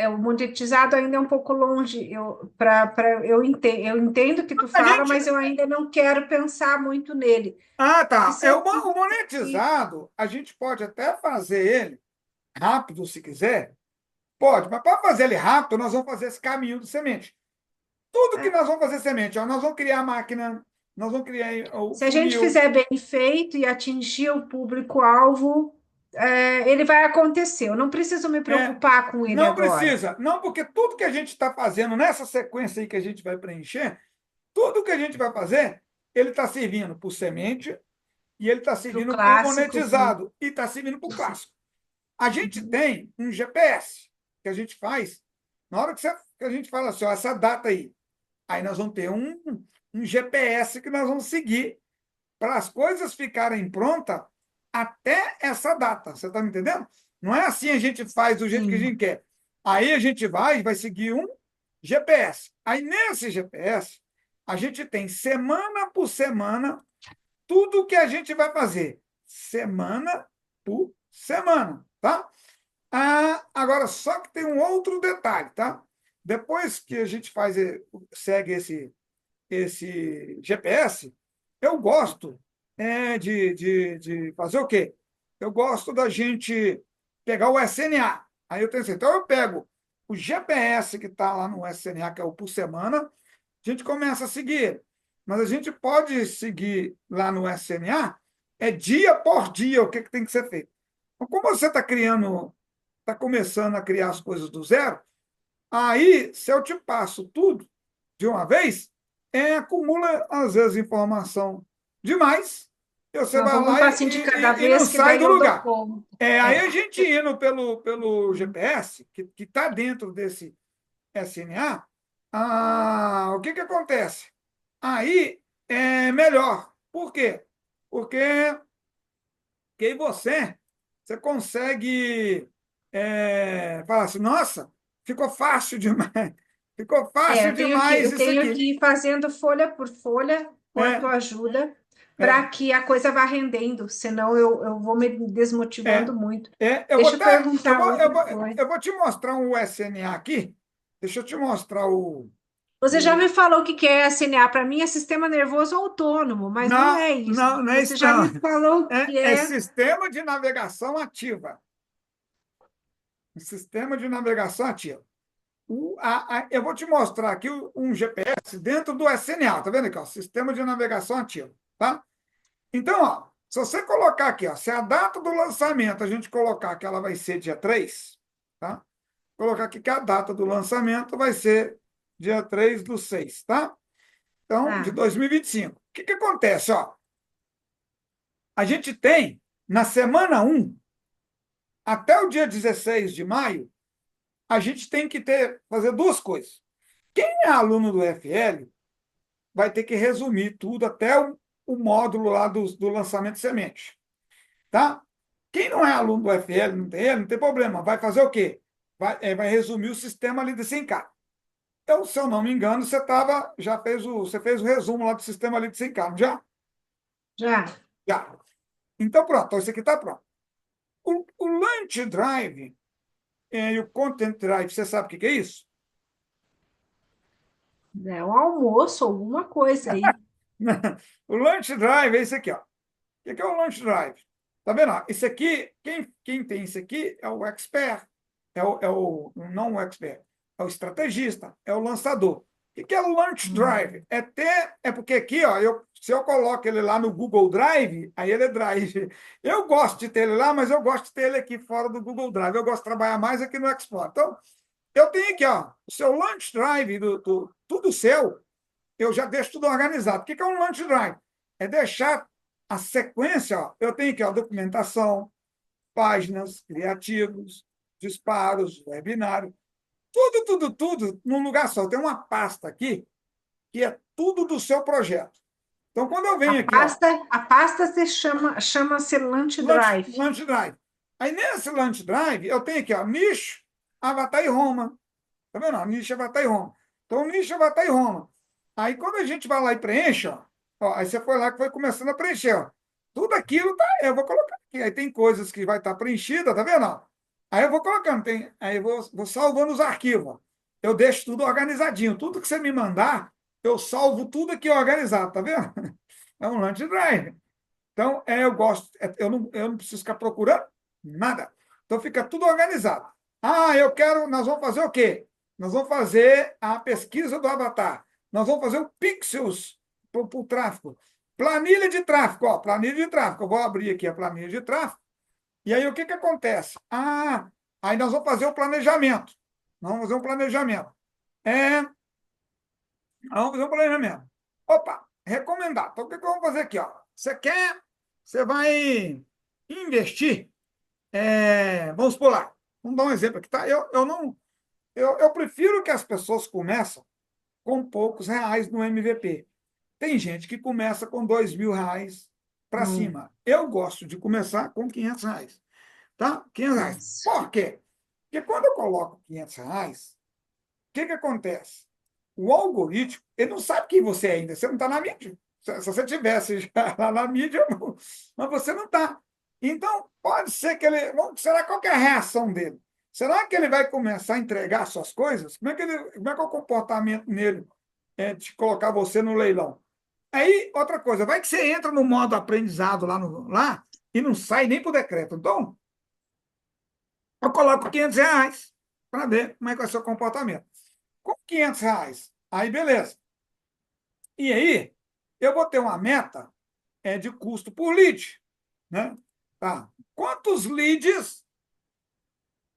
S2: o monetizado ainda é um pouco longe. Eu entendo que tu
S1: A
S2: fala,
S1: gente.
S2: mas eu ainda não quero pensar muito nele.
S1: Ah,
S2: É que
S1: tá.
S2: se
S1: É
S2: eu
S1: o
S2: conseguir,
S1: monetizado, a gente pode até fazer ele rápido, se quiser. Pode, mas para fazer ele rápido, nós vamos fazer esse caminho de semente. Tudo que
S2: é,
S1: nós vamos fazer semente, ó, nós vamos criar a máquina, nós vamos criar o
S2: se a gente
S1: funil.
S2: fizer bem feito e atingir o público-alvo, ele vai acontecer. Eu não preciso me
S1: É,
S2: preocupar com ele
S1: não
S2: agora.
S1: precisa, não, porque tudo que a gente está fazendo nessa sequência aí que a gente vai preencher, tudo que a gente vai fazer, ele está servindo para o semente e ele está
S2: Para o
S1: servindo para o
S2: clássico,
S1: monetizado e está servindo para o clássico. A gente
S2: Uhum.
S1: tem um GPS que a gente faz, na hora que a gente fala assim, ó, essa data aí nós vamos ter um GPS que nós vamos seguir para as coisas ficarem prontas até essa data. Você está me entendendo? Não é assim a gente faz do jeito que a
S2: Sim,
S1: gente quer. Aí a gente vai seguir um GPS. Aí nesse GPS, a gente tem semana por semana tudo que a gente vai fazer. Semana por semana, tá? Agora, só que tem um outro detalhe, tá? Depois que a gente segue esse GPS, eu gosto de fazer o quê? Eu gosto da gente pegar o SNA. Aí eu tenho assim, então eu pego o GPS que está lá no SNA, que é o por semana, a gente começa a seguir. Mas a gente pode seguir lá no SNA, é dia por dia o que tem que ser feito. Então, como você está começando a criar as coisas do zero, aí, se eu te passo tudo de uma vez, acumula, às vezes, informação demais, e você
S2: não,
S1: vai
S2: vamos um
S1: lá
S2: passinho de cada
S1: e não
S2: vez, que
S1: sai
S2: daí
S1: do
S2: eu dou
S1: lugar.
S2: conta.
S1: Aí
S2: É.
S1: a gente indo pelo GPS, que está dentro desse SNA, o que acontece? Aí é melhor. Por quê? Porque que aí você consegue falar assim, nossa, ficou fácil demais, ficou fácil demais
S2: Eu
S1: isso
S2: tenho
S1: aqui.
S2: que ir fazendo folha por folha com a
S1: É,
S2: tua ajuda para
S1: é,
S2: que a coisa vá rendendo, senão eu vou me desmotivando
S1: é,
S2: muito.
S1: eu vou
S2: Deixa eu
S1: até,
S2: perguntar outra coisa.
S1: eu vou te mostrar um SNA aqui, deixa eu te mostrar
S2: Você já
S1: o...
S2: me falou o que que é SNA. Para mim é sistema nervoso autônomo, mas não
S1: Não,
S2: é isso.
S1: não, não é
S2: Você
S1: isso
S2: já
S1: não.
S2: me falou o que
S1: É
S2: é.
S1: sistema de navegação ativa. Sistema de navegação ativa. Eu vou te mostrar aqui um GPS dentro do SNA, tá vendo aqui, ó? Sistema de navegação ativo, tá? Então, ó, se você colocar aqui, ó, se a data do lançamento a gente colocar que ela vai ser dia 3, tá? Colocar aqui que a data do lançamento vai ser dia 3 do 6, tá? Então, de
S2: Tá,
S1: 2025. O que acontece, ó? A gente tem, na semana um até o dia 16 de maio, a gente tem que fazer duas coisas. Quem é aluno do FL vai ter que resumir tudo até o módulo lá do lançamento de semente. Tá? Quem não é aluno do FL, não tem problema. Vai fazer o quê? Vai resumir o sistema ali de 100K. Então, se eu não me engano, você fez o resumo lá do sistema ali de 100K, não já?
S2: já.
S1: Já. Então, pronto, então isso aqui está pronto. O Launch Drive e o Content Drive, você sabe o que é isso?
S2: É um almoço, alguma coisa aí.
S1: O Launch Drive é esse aqui, ó. O que é o Launch Drive? Tá vendo? Ó? Esse aqui, quem tem isso aqui é o expert, não o expert, é o estrategista, é o lançador. O que é o Launch Drive?
S2: Hum.
S1: É porque aqui, ó, se eu coloco ele lá no Google Drive, aí ele é Drive. Eu gosto de ter ele lá, mas eu gosto de ter ele aqui fora do Google Drive. Eu gosto de trabalhar mais aqui no Export. Então, eu tenho aqui, ó, o seu Launch Drive, tudo seu, eu já deixo tudo organizado. O que é um Launch Drive? É deixar a sequência, ó, eu tenho aqui a documentação, páginas, criativos, disparos, webinário, tudo num lugar só. Tem uma pasta aqui que é tudo do seu projeto. Então, quando eu venho aqui, ó,
S2: A pasta chama-se Lunch Drive.
S1: Launch Drive. Aí, nesse Launch Drive, eu tenho aqui, ó, nicho, Avatar e Roma. Tá vendo? Nicho, Avatar e Roma. Então, nicho, Avatar e Roma. Aí, quando a gente vai lá e preenche, ó, aí você foi lá que foi começando a preencher, ó. Tudo aquilo tá, eu vou colocar aqui. Aí tem coisas que vai estar preenchida, tá vendo? Ó? Aí eu vou colocando, aí eu vou salvando os arquivos. Ó. Eu deixo tudo organizadinho. Tudo que você me mandar, eu salvo tudo aqui organizado, tá vendo? É um Lunch Drive. Então, eu gosto, eu não preciso ficar procurando nada. Então, fica tudo organizado. Ah, nós vamos fazer o quê? Nós vamos fazer a pesquisa do avatar. Nós vamos fazer o pixels para o tráfego. Planilha de tráfego, ó, planilha de tráfego. Eu vou abrir aqui a planilha de tráfego. E aí, o que acontece? Ah, aí nós vamos fazer o planejamento. Nós vamos fazer um planejamento. É, vamos fazer um planejamento. Opa, recomendar. Então, o que que eu vou fazer aqui? Ó? Você vai investir, vamos por lá. Vamos dar um exemplo aqui, tá? Eu não, eu prefiro que as pessoas começam com poucos reais no MVP. Tem gente que começa com R$ 2.000 para
S2: Hum,
S1: cima. Eu gosto de começar com R$ 500, tá? R$ 500.
S2: isso.
S1: Por quê? Porque quando eu coloco R$ 500, o que que acontece? O algoritmo, ele não sabe quem você é ainda, você não está na mídia. Se você tivesse já lá na mídia, mas você não está. Então, pode ser que ele. Será qual que é a reação dele? Será que ele vai começar a entregar suas coisas? Como é que é o comportamento nele de colocar você no leilão? Aí, outra coisa, vai que você entra no modo aprendizado lá e não sai nem por decreto. Então, eu coloco R$ 500 para ver como é que vai ser o comportamento. Com R$ 500, aí beleza. E aí, eu vou ter uma meta de custo por lead. Né? Tá. Quantos leads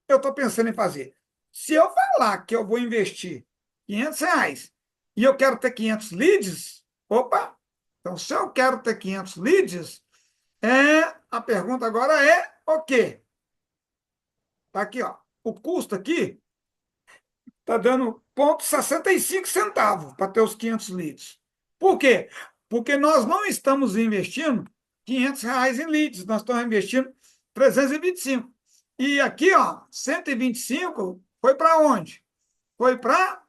S1: eu estou pensando em fazer? Se eu falar que eu vou investir R$ 500 e eu quero ter 500 leads, opa! Então, se eu quero ter 500 leads, a pergunta agora é o quê? Tá aqui, ó. O custo aqui está dando 0,65 para ter os 500 leads. Por quê? Porque nós não estamos investindo R$ 500 em leads, nós estamos investindo 325. E aqui, ó, 125 foi para onde? Foi para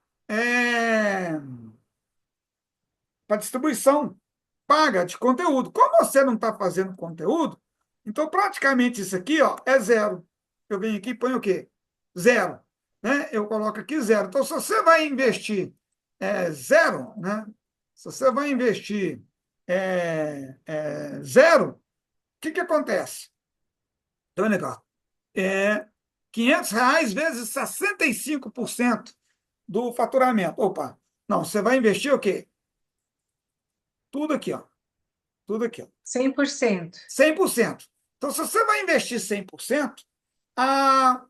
S1: distribuição paga de conteúdo. Como você não está fazendo conteúdo, então praticamente isso aqui ó, é zero. Eu venho aqui e ponho o quê? Zero. Né? Eu coloco aqui zero. Então, se você vai investir zero, né? Se você vai investir zero, o que, que acontece? Então, legal. É, R$ 500 vezes 65% do faturamento. Opa, não, você vai investir o quê? Tudo aqui, ó. Tudo aqui, ó.
S2: 100%.
S1: 100%. Então, se você vai investir 100%,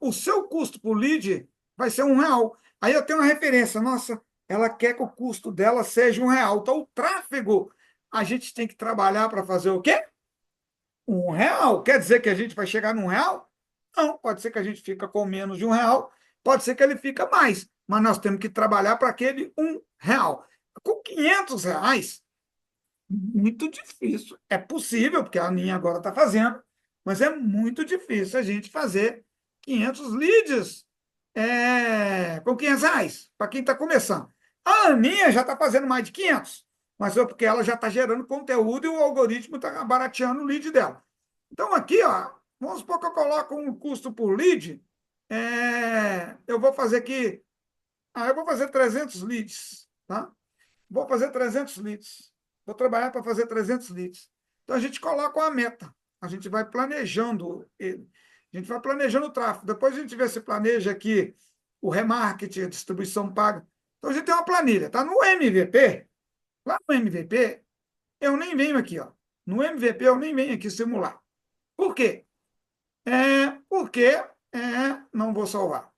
S1: o seu custo por lead vai ser R$ 1. Aí eu tenho uma referência, nossa, ela quer que o custo dela seja R$ 1. Então, o tráfego, a gente tem que trabalhar para fazer o quê? R$ 1. Quer dizer que a gente vai chegar num real? Não, pode ser que a gente fica com menos de R$ 1, pode ser que ele fica mais, mas nós temos que trabalhar para aquele R$ 1. Com R$ 500, muito difícil. É possível, porque a Aninha agora está fazendo, mas é muito difícil a gente fazer 500 leads com R$ 500, para quem está começando. A Aninha já está fazendo mais de 500, mas é porque ela já está gerando conteúdo e o algoritmo está barateando o lead dela. Então, aqui, ó, vamos supor que eu coloco um custo por lead, eu vou fazer aqui, eu vou fazer 300 leads, tá? Vou fazer 300 leads. Vou trabalhar para fazer 300 leads. Então, a gente coloca uma meta. A gente vai planejando ele. A gente vai planejando o tráfego. Depois a gente vê se planeja aqui o remarketing, a distribuição paga. Então, a gente tem uma planilha. Tá no MVP. Lá no MVP, eu nem venho aqui. Ó. No MVP, eu nem venho aqui simular. Por quê? Porque não vou salvar.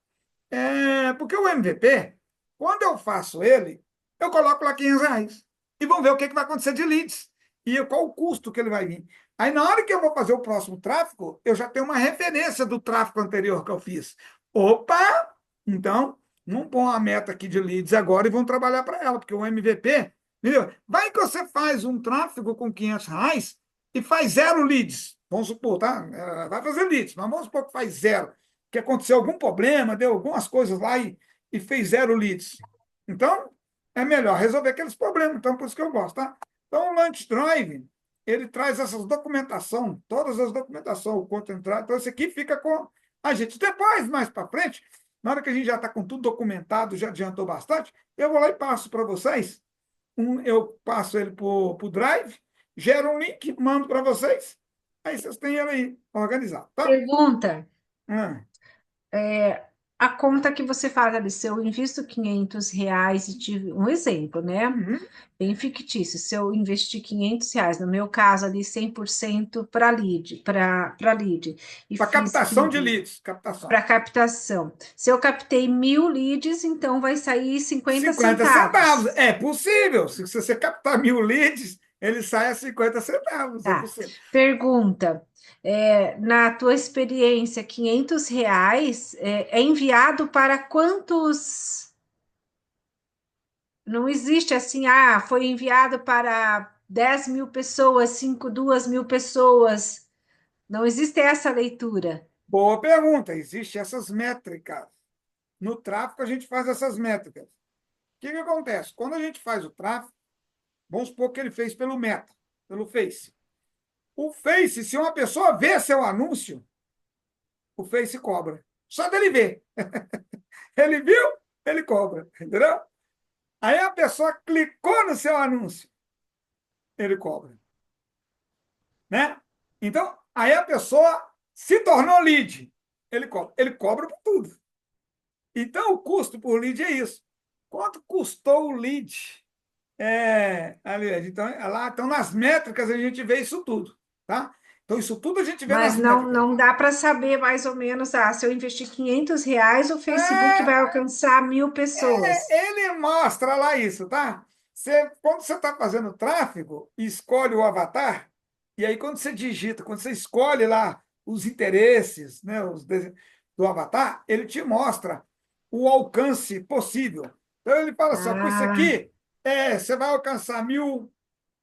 S1: Porque o MVP, quando eu faço ele, eu coloco lá R$ 500 e vamos ver o que vai acontecer de leads e qual o custo que ele vai vir. Aí, na hora que eu vou fazer o próximo tráfego, eu já tenho uma referência do tráfego anterior que eu fiz. Opa! Então, não põe a meta aqui de leads agora e vão trabalhar para ela, porque o MVP, entendeu? Vai que você faz um tráfego com R$ 500 e faz zero leads. Vamos supor, tá? Vai fazer leads, mas vamos supor que faz zero que aconteceu algum problema, deu algumas coisas lá e fez zero leads. Então, é melhor resolver aqueles problemas. Então, por isso que eu gosto, tá? Então, o Lunch Drive, ele traz essas documentação, todas as documentações, o Content Drive. Então, esse aqui fica com A gente depois, mais para frente, na hora que a gente já está com tudo documentado, já adiantou bastante, eu vou lá e passo para vocês. Eu passo ele para o Drive, gero um link, mando para vocês. Aí vocês têm ele aí organizado, tá?
S2: Pergunta.
S1: Hum.
S2: A conta que você faz ali, se eu invisto R$ 500 e tive um exemplo, né?
S1: Uhum.
S2: Bem fictício. Se eu investir R$ 500, no meu caso ali 100% para lead, e
S1: Para
S2: fiz
S1: captação de leads, captação.
S2: para captação. Se eu captei 1.000 leads, então vai sair 50
S1: 50 centavos.
S2: centavos.
S1: É possível. Se você captar 1.000 leads, ele sai a 50 centavos. É
S2: Tá.
S1: possível.
S2: Pergunta. Na tua experiência, R$ 500 é enviado para quantos? Não existe assim, foi enviado para 10.000 pessoas, 2.000 pessoas. Não existe essa leitura.
S1: Boa pergunta. Existem essas métricas. No tráfego, a gente faz essas métricas. O que que acontece? Quando a gente faz o tráfego, vamos supor que ele fez pelo Meta, pelo Face. O Face, se uma pessoa vê seu anúncio, o Face cobra. Só dele ver. Ele viu, ele cobra. Entendeu? Aí a pessoa clicou no seu anúncio, ele cobra. Né? Então, aí a pessoa se tornou lead. Ele cobra por tudo. Então, o custo por lead é isso. Quanto custou o lead? Aliás, então, então, nas métricas, a gente vê isso tudo. Tá? Então, isso tudo a gente vê
S2: Mas
S1: nas
S2: não,
S1: métricas.
S2: não dá para saber mais ou menos, se eu investir R$ 500, o Facebook vai
S1: É,
S2: alcançar 1.000 pessoas.
S1: ele mostra lá isso, tá? Quando você está fazendo tráfego, escolhe o avatar, e aí quando você digita, quando você escolhe lá os interesses, né, do avatar, ele te mostra o alcance possível. Então ele fala assim, ó, com isso
S2: Ah,
S1: aqui, você vai alcançar 1.000,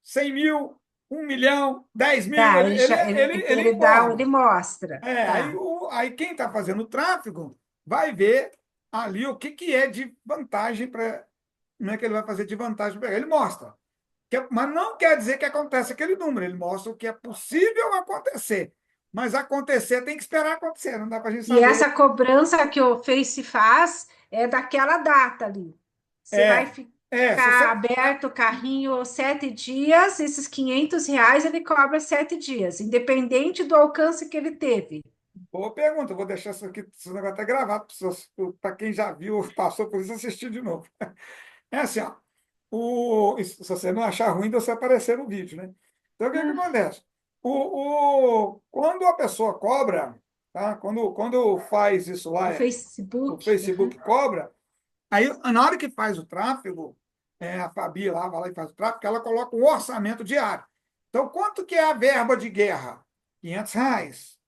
S1: 100.000, 1 milhão, 10.000,
S2: tá,
S1: ele,
S2: ele,
S1: ele,
S2: já,
S1: ele, ele
S2: ele
S1: informa.
S2: mostra.
S1: Aí,
S2: Tá.
S1: aí quem está fazendo o tráfego vai ver ali o que, que é de vantagem para. Não é que ele vai fazer de vantagem para ele mostra. Mas não quer dizer que acontece aquele número, ele mostra o que é possível acontecer. Mas acontecer tem que esperar acontecer, não dá para a gente
S2: E
S1: saber.
S2: essa cobrança que o Face faz é daquela data ali. Você vai
S1: É, se
S2: ficar
S1: você.
S2: aberto o carrinho 7 dias, esses R$ 500 ele cobra 7 dias, independente do alcance que ele teve.
S1: Boa pergunta, eu vou deixar isso aqui, esse negócio até gravado para quem já viu, passou por isso, assistir de novo. É assim, ó, se você não achar ruim de você aparecer no vídeo, né? Então, o que que
S2: Ah,
S1: acontece? Quando a pessoa cobra, tá? Quando faz isso lá,
S2: o
S1: o
S2: Facebook.
S1: Facebook cobra, aí na hora que faz o tráfego, a Fabi lá vai lá e faz o tráfego, ela coloca um orçamento diário. Então, quanto que é a verba de guerra? R$ 500.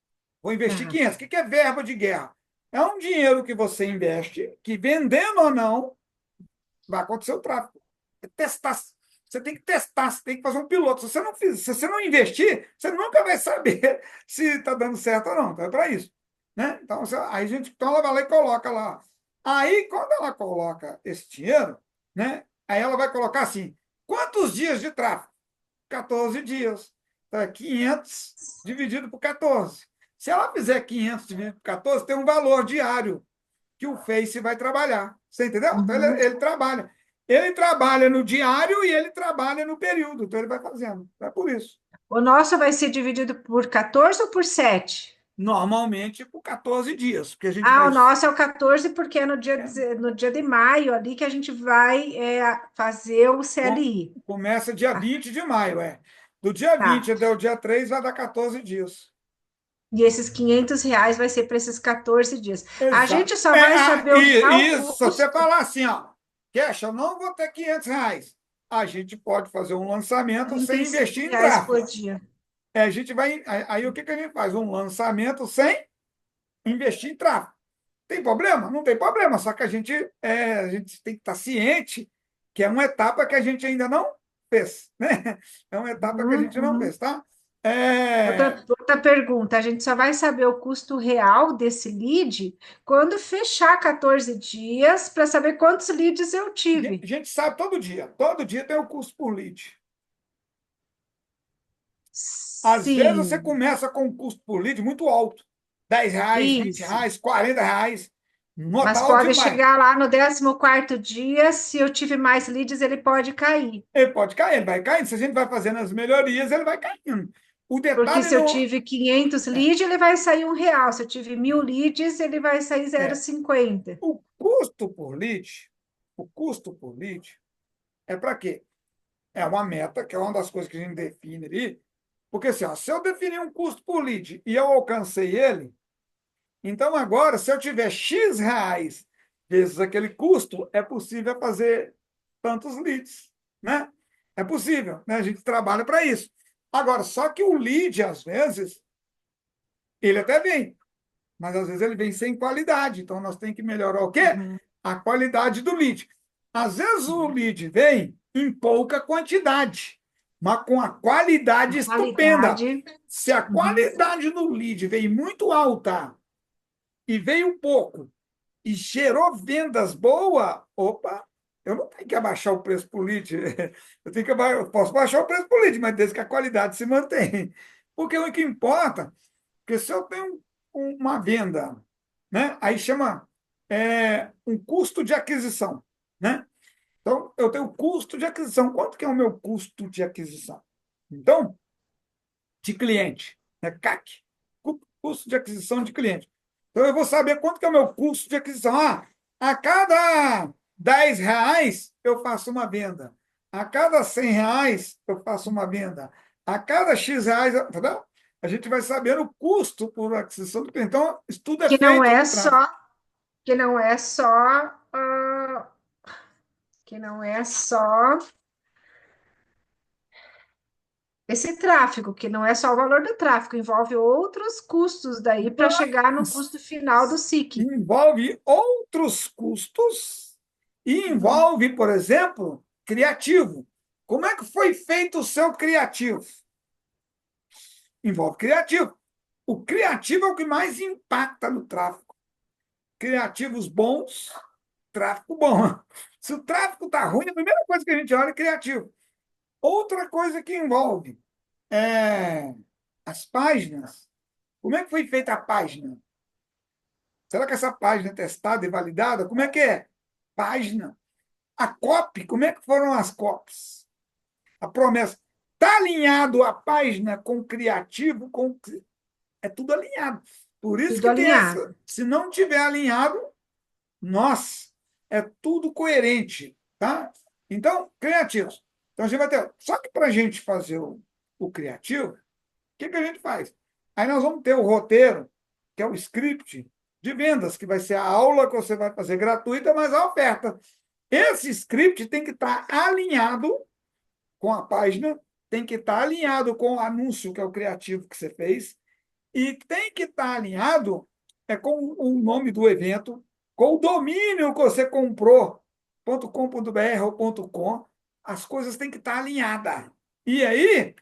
S1: Vou investir
S2: Tá.
S1: 500. O que que é verba de guerra? É um dinheiro que você investe, que vendendo ou não, vai acontecer o tráfego. Testar. Você tem que testar, você tem que fazer um piloto. Se você não investir, você nunca vai saber se está dando certo ou não. Então é para isso. Né? Então, aí então ela vai lá e coloca lá. Aí, quando ela coloca esse dinheiro, né? Aí ela vai colocar assim: quantos dias de tráfego? 14 dias. Então, é 500 dividido por 14. Se ela fizer 500 dividido por 14, tem um valor diário que o Face vai trabalhar. Você entendeu? Então,
S2: Uhum.
S1: ele trabalha. Ele trabalha no diário e ele trabalha no período. Então, ele vai fazendo. É por isso.
S2: O nosso vai ser dividido por 14 ou por 7?
S1: Normalmente, por 14 dias, porque a gente vai.
S2: O nosso é o 14 porque é
S1: é,
S2: no dia de maio ali que a gente vai fazer o CLI.
S1: Começa dia
S2: Ah,
S1: 20 de maio, é. Do dia 20
S2: tá.
S1: até o dia 3 vai dar 14 dias.
S2: E esses R$ 500 vai ser para esses 14 dias. A
S1: Exato.
S2: gente só vai saber o real
S1: Isso, se você
S2: custo
S1: falar assim, ó, Cash, eu não vou ter R$ 500. A gente pode fazer um lançamento
S2: trinta
S1: sem
S2: e cinco
S1: investir em
S2: reais por
S1: tráfego.
S2: dia.
S1: A gente vai. Aí o que que a gente faz? Um lançamento sem investir em tráfego. Tem problema? Não tem problema, só que a gente tem que estar ciente que é uma etapa que a gente ainda não fez, né? É uma etapa que a
S2: Uhum,
S1: gente não fez,
S2: uhum.
S1: tá?
S2: Outra pergunta, a gente só vai saber o custo real desse lead quando fechar 14 dias para saber quantos leads eu
S1: A
S2: tive.
S1: gente sabe todo dia tem o custo por lead. Às vezes você
S2: Sim.
S1: começa com um custo por lead muito alto. R$ 10,
S2: Isso.
S1: R$ 20, R$ 40.
S2: Mas
S1: Nota alta
S2: pode
S1: demais.
S2: chegar lá no 14º dia, se eu tive mais leads, ele pode cair.
S1: Ele pode cair, ele vai caindo. Se a gente vai fazendo as melhorias, ele vai caindo. O
S2: Porque
S1: detalhe
S2: se eu
S1: não
S2: tive 500
S1: é,
S2: leads, ele vai sair R$ 1. Se eu tive 1.000 leads, ele vai sair zero vírgula
S1: é
S2: cinquenta.
S1: o custo por lead. O custo por lead é para quê? É uma meta, que é uma das coisas que a gente define ali. Porque assim, ó, se eu definir um custo por lead e eu alcancei ele, então agora, se eu tiver X reais vezes aquele custo, é possível fazer tantos leads, né? É possível, né? A gente trabalha para isso. Agora, só que o lead, às vezes, ele até vem, mas às vezes ele vem sem qualidade. Então, nós temos que melhorar o quê?
S2: Uhum.
S1: A qualidade do lead. Às vezes o lead vem em pouca quantidade, mas com a
S2: A
S1: qualidade estupenda.
S2: qualidade.
S1: Se a
S2: Uhum.
S1: qualidade do lead vem muito alta e veio pouco e gerou vendas boas, opa, eu não tenho que abaixar o preço por lead. Eu tenho que eu posso baixar o preço por lead, mas desde que a qualidade se mantém. Porque o que importa, porque se eu tenho uma venda, né, aí chama um custo de aquisição, né? Então, eu tenho custo de aquisição. Quanto que é o meu custo de aquisição? Então, de cliente, né? CAC, custo de aquisição de cliente. Então, eu vou saber quanto que é o meu custo de aquisição. Ah, a cada R$ 10 eu faço uma venda. A cada R$ 100 eu faço uma venda. A cada X reais, entendeu? A gente vai saber o custo por aquisição do cliente. Então, isso tudo é
S2: Que não
S1: feito
S2: é
S1: no tráfego.
S2: só, que não é só, ah, que não é só esse tráfego, que não é só o valor do tráfego, envolve outros custos daí para chegar no
S1: Mas
S2: custo final do SIC.
S1: envolve outros custos e
S2: Uhum.
S1: envolve, por exemplo, criativo. Como é que foi feito o seu criativo? Envolve criativo. O criativo é o que mais impacta no tráfego. Criativos bons, tráfego bom. Se o tráfego está ruim, a primeira coisa que a gente olha é criativo. Outra coisa que envolve é as páginas. Como é que foi feita a página? Será que essa página é testada e validada? Como é que é? Página. A copy, como é que foram as copies? A promessa. Está alinhado a página com o criativo, é tudo alinhado. Por isso
S2: Tudo
S1: que tem essa.
S2: alinhado.
S1: Se não tiver alinhado, nós, é tudo coerente, tá? Então, criativos. Então, a gente vai ter. Só que para a gente fazer o criativo, o que a gente faz? Aí nós vamos ter o roteiro, que é o script de vendas, que vai ser a aula que você vai fazer gratuita, mas a oferta. Esse script tem que estar alinhado com a página, tem que estar alinhado com o anúncio, que é o criativo que você fez, e tem que estar alinhado com o nome do evento, com o domínio que você comprou, .com.br ou .com, as coisas têm que estar alinhadas. E aí,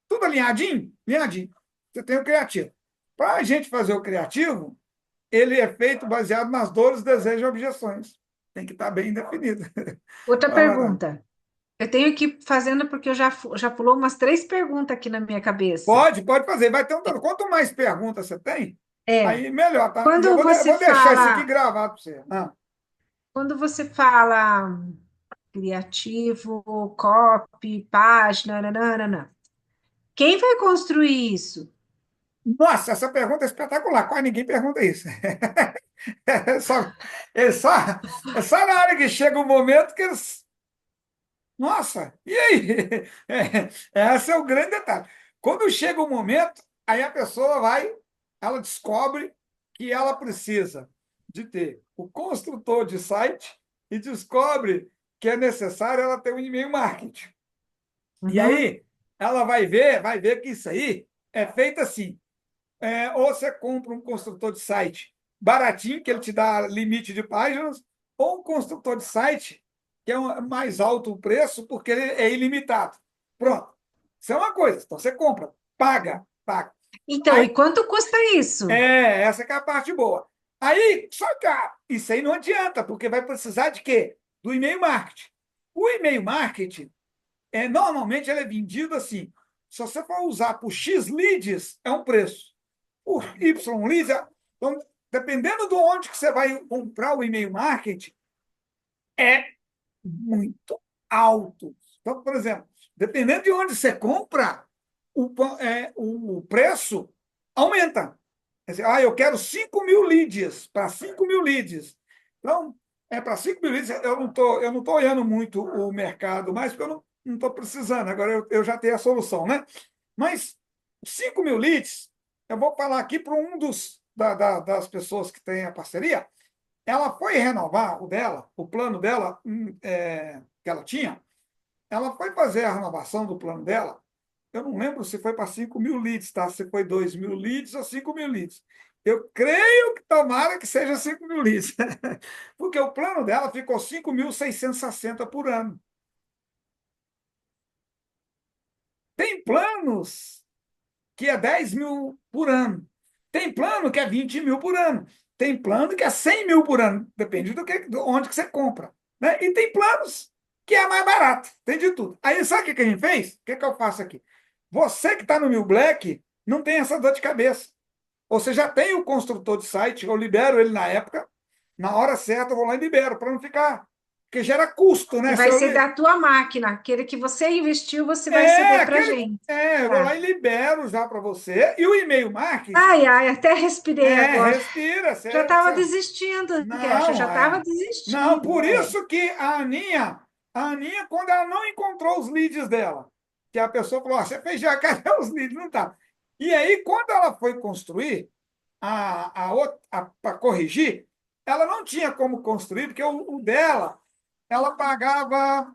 S1: tudo alinhadinho? Alinhadinho. Você tem o criativo. Para a gente fazer o criativo, ele é feito baseado nas dores, desejos e objeções. Tem que estar bem definido.
S2: Outra
S1: Fala, Natália.
S2: pergunta. Eu tenho que ir fazendo porque eu já pulou umas 3 perguntas aqui na minha cabeça.
S1: Pode fazer. Vai ter quanto mais perguntas você tem,
S2: É,
S1: aí melhor, tá? E eu
S2: quando você
S1: vou deixar isso aqui
S2: fala,
S1: gravado para você.
S2: quando você fala criativo, copy, página, nananana, quem vai construir isso?
S1: Nossa, essa pergunta é espetacular. Quase ninguém pergunta isso. É só, é só, é só na hora que chega o momento que eles. Nossa, e aí? Esse é o grande detalhe. Quando chega o momento, aí a pessoa vai, ela descobre que ela precisa de ter o construtor de site e descobre que é necessário ela ter um e-mail marketing. E
S2: Uhum,
S1: aí ela vai ver que isso aí é feito assim. Ou você compra um construtor de site baratinho, que ele te dá limite de páginas, ou um construtor de site que é mais alto o preço, porque ele é ilimitado. Pronto. Isso é uma coisa. Então você compra, paga, paga.
S2: então, e
S1: Aí,
S2: quanto custa isso?
S1: essa que é a parte boa. Aí, só que isso aí não adianta, porque vai precisar de quê? Do e-mail marketing. O e-mail marketing, normalmente, ele é vendido assim. Se você for usar por X leads, é um preço. por Y leads. Então, dependendo de onde que você vai comprar o e-mail marketing, é muito alto. Então, por exemplo, dependendo de onde você compra, o preço aumenta. Quer dizer, eu quero 5.000 leads, para 5.000 leads. Então, para 5.000 leads, eu não tô olhando muito o mercado mais, porque eu não estou precisando. Agora eu já tenho a solução, né? Mas 5.000 leads, eu vou falar aqui para das pessoas que têm a parceria. Ela foi renovar o plano dela, que ela tinha. Ela foi fazer a renovação do plano dela. Eu não lembro se foi para 5.000 leads, tá? Se foi 2.000 leads ou 5.000 leads. Eu creio que tomara que seja 5.000 leads, porque o plano dela ficou 5.660 por ano. Tem planos que é 10.000 por ano. Tem plano que é 20.000 por ano. Tem plano que é 100.000 por ano. Depende de onde que você compra. Né? E tem planos que é mais barato. Tem de tudo. Aí, sabe o que a gente fez? O que eu faço aqui? Você que está no Mil Black não tem essa dor de cabeça. Você já tem o construtor de site, eu libero ele na época, na hora certa eu vou lá e libero, para não ficar. Porque gera custo,
S2: Que
S1: né? Se
S2: vai
S1: eu,
S2: ser da tua máquina, aquele que você investiu, você vai
S1: é,
S2: ceder para
S1: aquele,
S2: gente.
S1: eu vou lá
S2: Tá.
S1: e libero já para você. E o e-mail marketing,
S2: Ai, ai, até respirei agora.
S1: respira.
S2: Já estava desistindo, Kesha, já
S1: Não,
S2: estava
S1: Não,
S2: desistindo.
S1: por
S2: É.
S1: isso que a Aninha, quando ela não encontrou os leads dela, que a pessoa falou, você fez já, cadê os leads? Não tá. E aí, quando ela foi construir para corrigir, ela não tinha como construir, porque o dela, ela pagava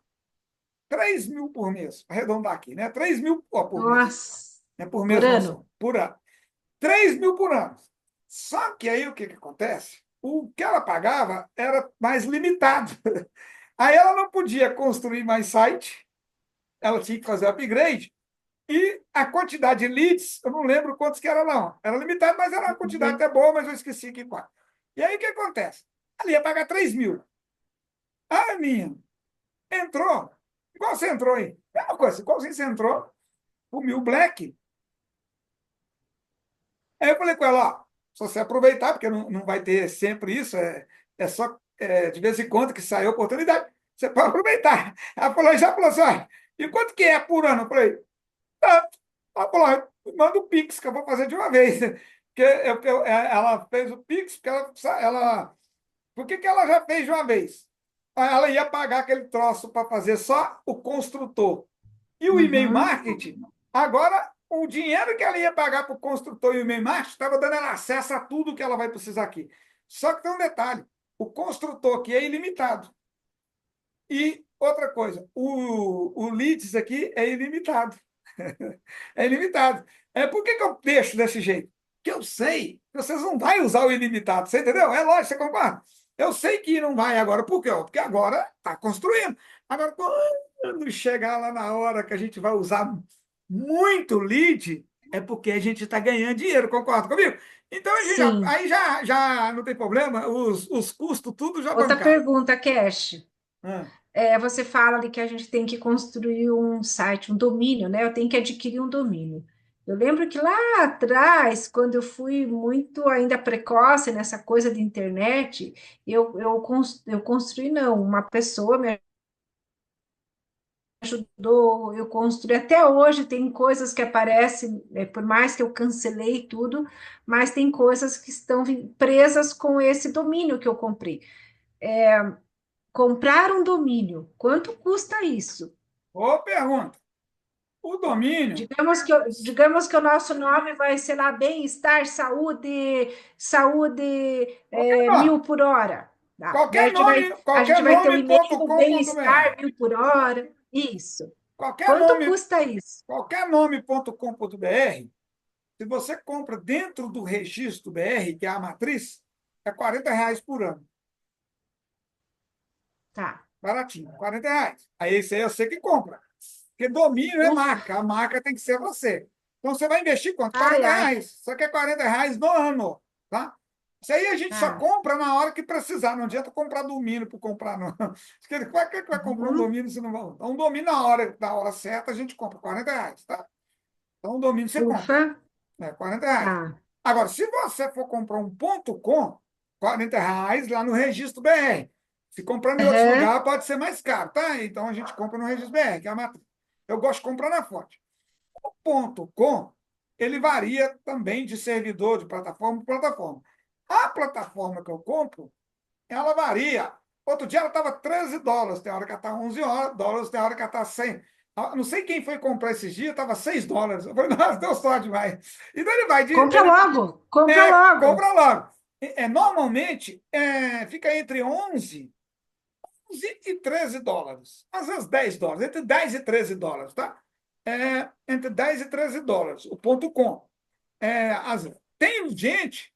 S1: 3.000 por mês, arredondar aqui, né? 3.000 por mês.
S2: Nossa,
S1: Não é por
S2: por
S1: mês, não
S2: ano.
S1: são, por ano. 3.000 por ano. Só que aí o que acontece? O que ela pagava era mais limitado. Aí ela não podia construir mais site, ela tinha que fazer upgrade, e a quantidade de leads, eu não lembro quantos que era, não. Era limitado, mas era uma quantidade
S2: Uhum.
S1: até boa, mas eu esqueci aqui qual. E aí o que acontece? Ela ia pagar 3.000. A Aninha entrou, igual você entrou aí. É uma coisa, igual você entrou, o Mil Black. Aí eu falei com ela, ó, se você aproveitar, porque não vai ter sempre isso, é só de vez em quando que sai a oportunidade, você pode aproveitar. Já falou assim, ó, e quanto que é por ano? Eu falei, tanto. Ela falou, manda o Pix, que eu vou fazer de uma vez. Porque ela fez o Pix, porque por que ela já fez de uma vez? Aí ela ia pagar aquele troço para fazer só o construtor. E o e-mail
S2: Uhum.
S1: marketing, agora, o dinheiro que ela ia pagar para o construtor e o e-mail marketing estava dando ela acesso a tudo que ela vai precisar aqui. Só que tem um detalhe: o construtor aqui é ilimitado. E outra coisa, o leads aqui é ilimitado. É ilimitado. Por que eu deixo desse jeito? Porque eu sei que vocês não vão usar o ilimitado, você entendeu? É lógico, você concorda? Eu sei que não vai agora. Por quê? Porque agora está construindo. Agora, quando chegar lá na hora que a gente vai usar muito lead, é porque a gente está ganhando dinheiro, concorda comigo? Então,
S2: Sim.
S1: aí já não tem problema, os custos, tudo já
S2: Outra
S1: bancado.
S2: pergunta, Cash.
S1: Ah,
S2: Você fala ali que a gente tem que construir um site, um domínio, né? Eu tenho que adquirir um domínio. Eu lembro que lá atrás, quando eu fui muito ainda precoce nessa coisa de internet, eu construí, não, uma pessoa me ajudou, eu construí. Até hoje tem coisas que aparecem, por mais que eu cancelei tudo, mas tem coisas que estão presas com esse domínio que eu comprei. Comprar um domínio, quanto custa isso?
S1: Boa pergunta. O domínio,
S2: Digamos que o nosso nome vai ser lá bem-estar, saúde,
S1: qualquer nome.
S2: 1.000 por hora. Tá? Daí
S1: Qualquer nome,
S2: a
S1: qualquer
S2: gente vai ter o e-mail do
S1: nome.com.br.
S2: bem-estar 1.000 por hora. Isso.
S1: Qualquer
S2: Quanto
S1: nome,
S2: custa isso?
S1: qualquer nome.com.br, se você compra dentro do registro BR, que é a matriz, é R$ 40 por ano.
S2: Tá.
S1: Baratinho, R$ 40. Aí esse aí é você que compra. Porque domínio é
S2: Ufa.
S1: marca, a marca tem que ser você. Então você vai investir quanto?
S2: Ai, ai.
S1: R$ 40. Só que é R$ 40 no ano. Tá? Isso aí a gente só
S2: Tá.
S1: compra na hora que precisar. Não adianta comprar domínio por comprar, não. Como é que vai comprar um
S2: Uhum.
S1: domínio se não vai? Então, um domínio na hora certa a gente compra R$ 40. Tá? Então, um domínio você compra.
S2: Ufa.
S1: R$ 40.
S2: Tá.
S1: Agora, se você for comprar um ponto .com, R$ 40 lá no registro BR. Se comprando em outros
S2: Aham.
S1: lugares, pode ser mais caro, tá? Então a gente compra no registro BR, que é a matriz. Eu gosto de comprar na fonte. O ponto .com, ele varia também de servidor, de plataforma para plataforma. A plataforma que eu compro, ela varia. Outro dia ela estava US$ 13, tem hora que ela está US$ 11, tem hora que ela está 100. Não sei quem foi comprar esses dias, estava US$ 6. Eu falei, nossa, deu sorte demais. Então ele vai de.
S2: Compra
S1: Ele,
S2: logo, compra logo.
S1: compra logo. Normalmente, fica entre 11 e US$ 13. Às vezes US$ 10. Entre 10 e US$ 13, tá? Entre 10 e US$ 13, o ponto .com. Tem gente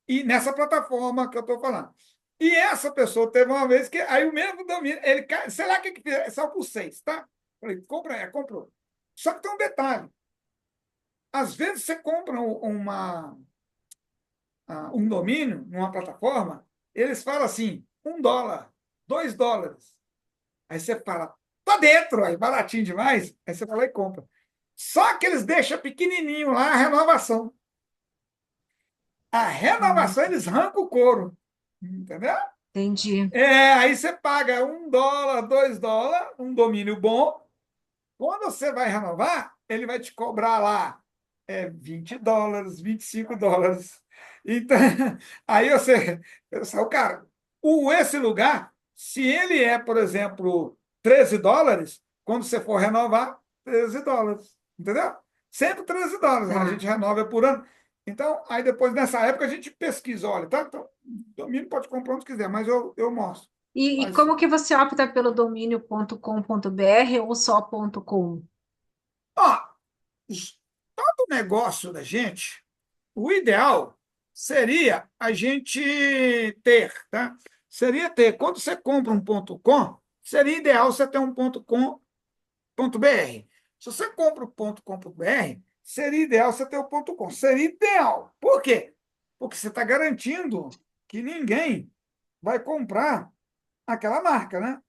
S1: e nessa plataforma que eu estou falando. E essa pessoa teve uma vez que aí o mesmo domínio, ele cai, sei lá o que que fez, só por 6, tá? Falei, compra, comprou. Só que tem um detalhe. Às vezes você compra um domínio numa plataforma, eles falam assim, US$ 1, US$ 2. Aí você fala, tá dentro, aí baratinho demais. Aí você fala e compra. Só que eles deixam pequenininho lá a renovação. A
S2: Hum,
S1: renovação eles arrancam o couro. Entendeu?
S2: entendi.
S1: Aí você paga US$ 1, US$ 2, um domínio bom. Quando você vai renovar, ele vai te cobrar lá US$ 20, US$ 25. Então, aí o cara, esse lugar, se ele é, por exemplo, US$ 13, quando você for renovar, US$ 13. Entendeu? Sempre US$ 13. A
S2: Tá.
S1: gente renova por ano. Então, aí depois, nessa época, a gente pesquisa, olha, tá? Então, domínio pode comprar onde quiser, mas eu mostro.
S2: E
S1: Mas,
S2: como que você opta pelo domínio.com.br ou só ponto .com?
S1: ó, todo negócio da gente, o ideal seria a gente ter, tá? Seria ter, quando você compra um ponto .com, seria ideal você ter um ponto .com.br. Se você compra o ponto .com.br, seria ideal você ter o ponto .com. Seria ideal. Por quê? Porque você está garantindo que ninguém vai comprar aquela marca, né?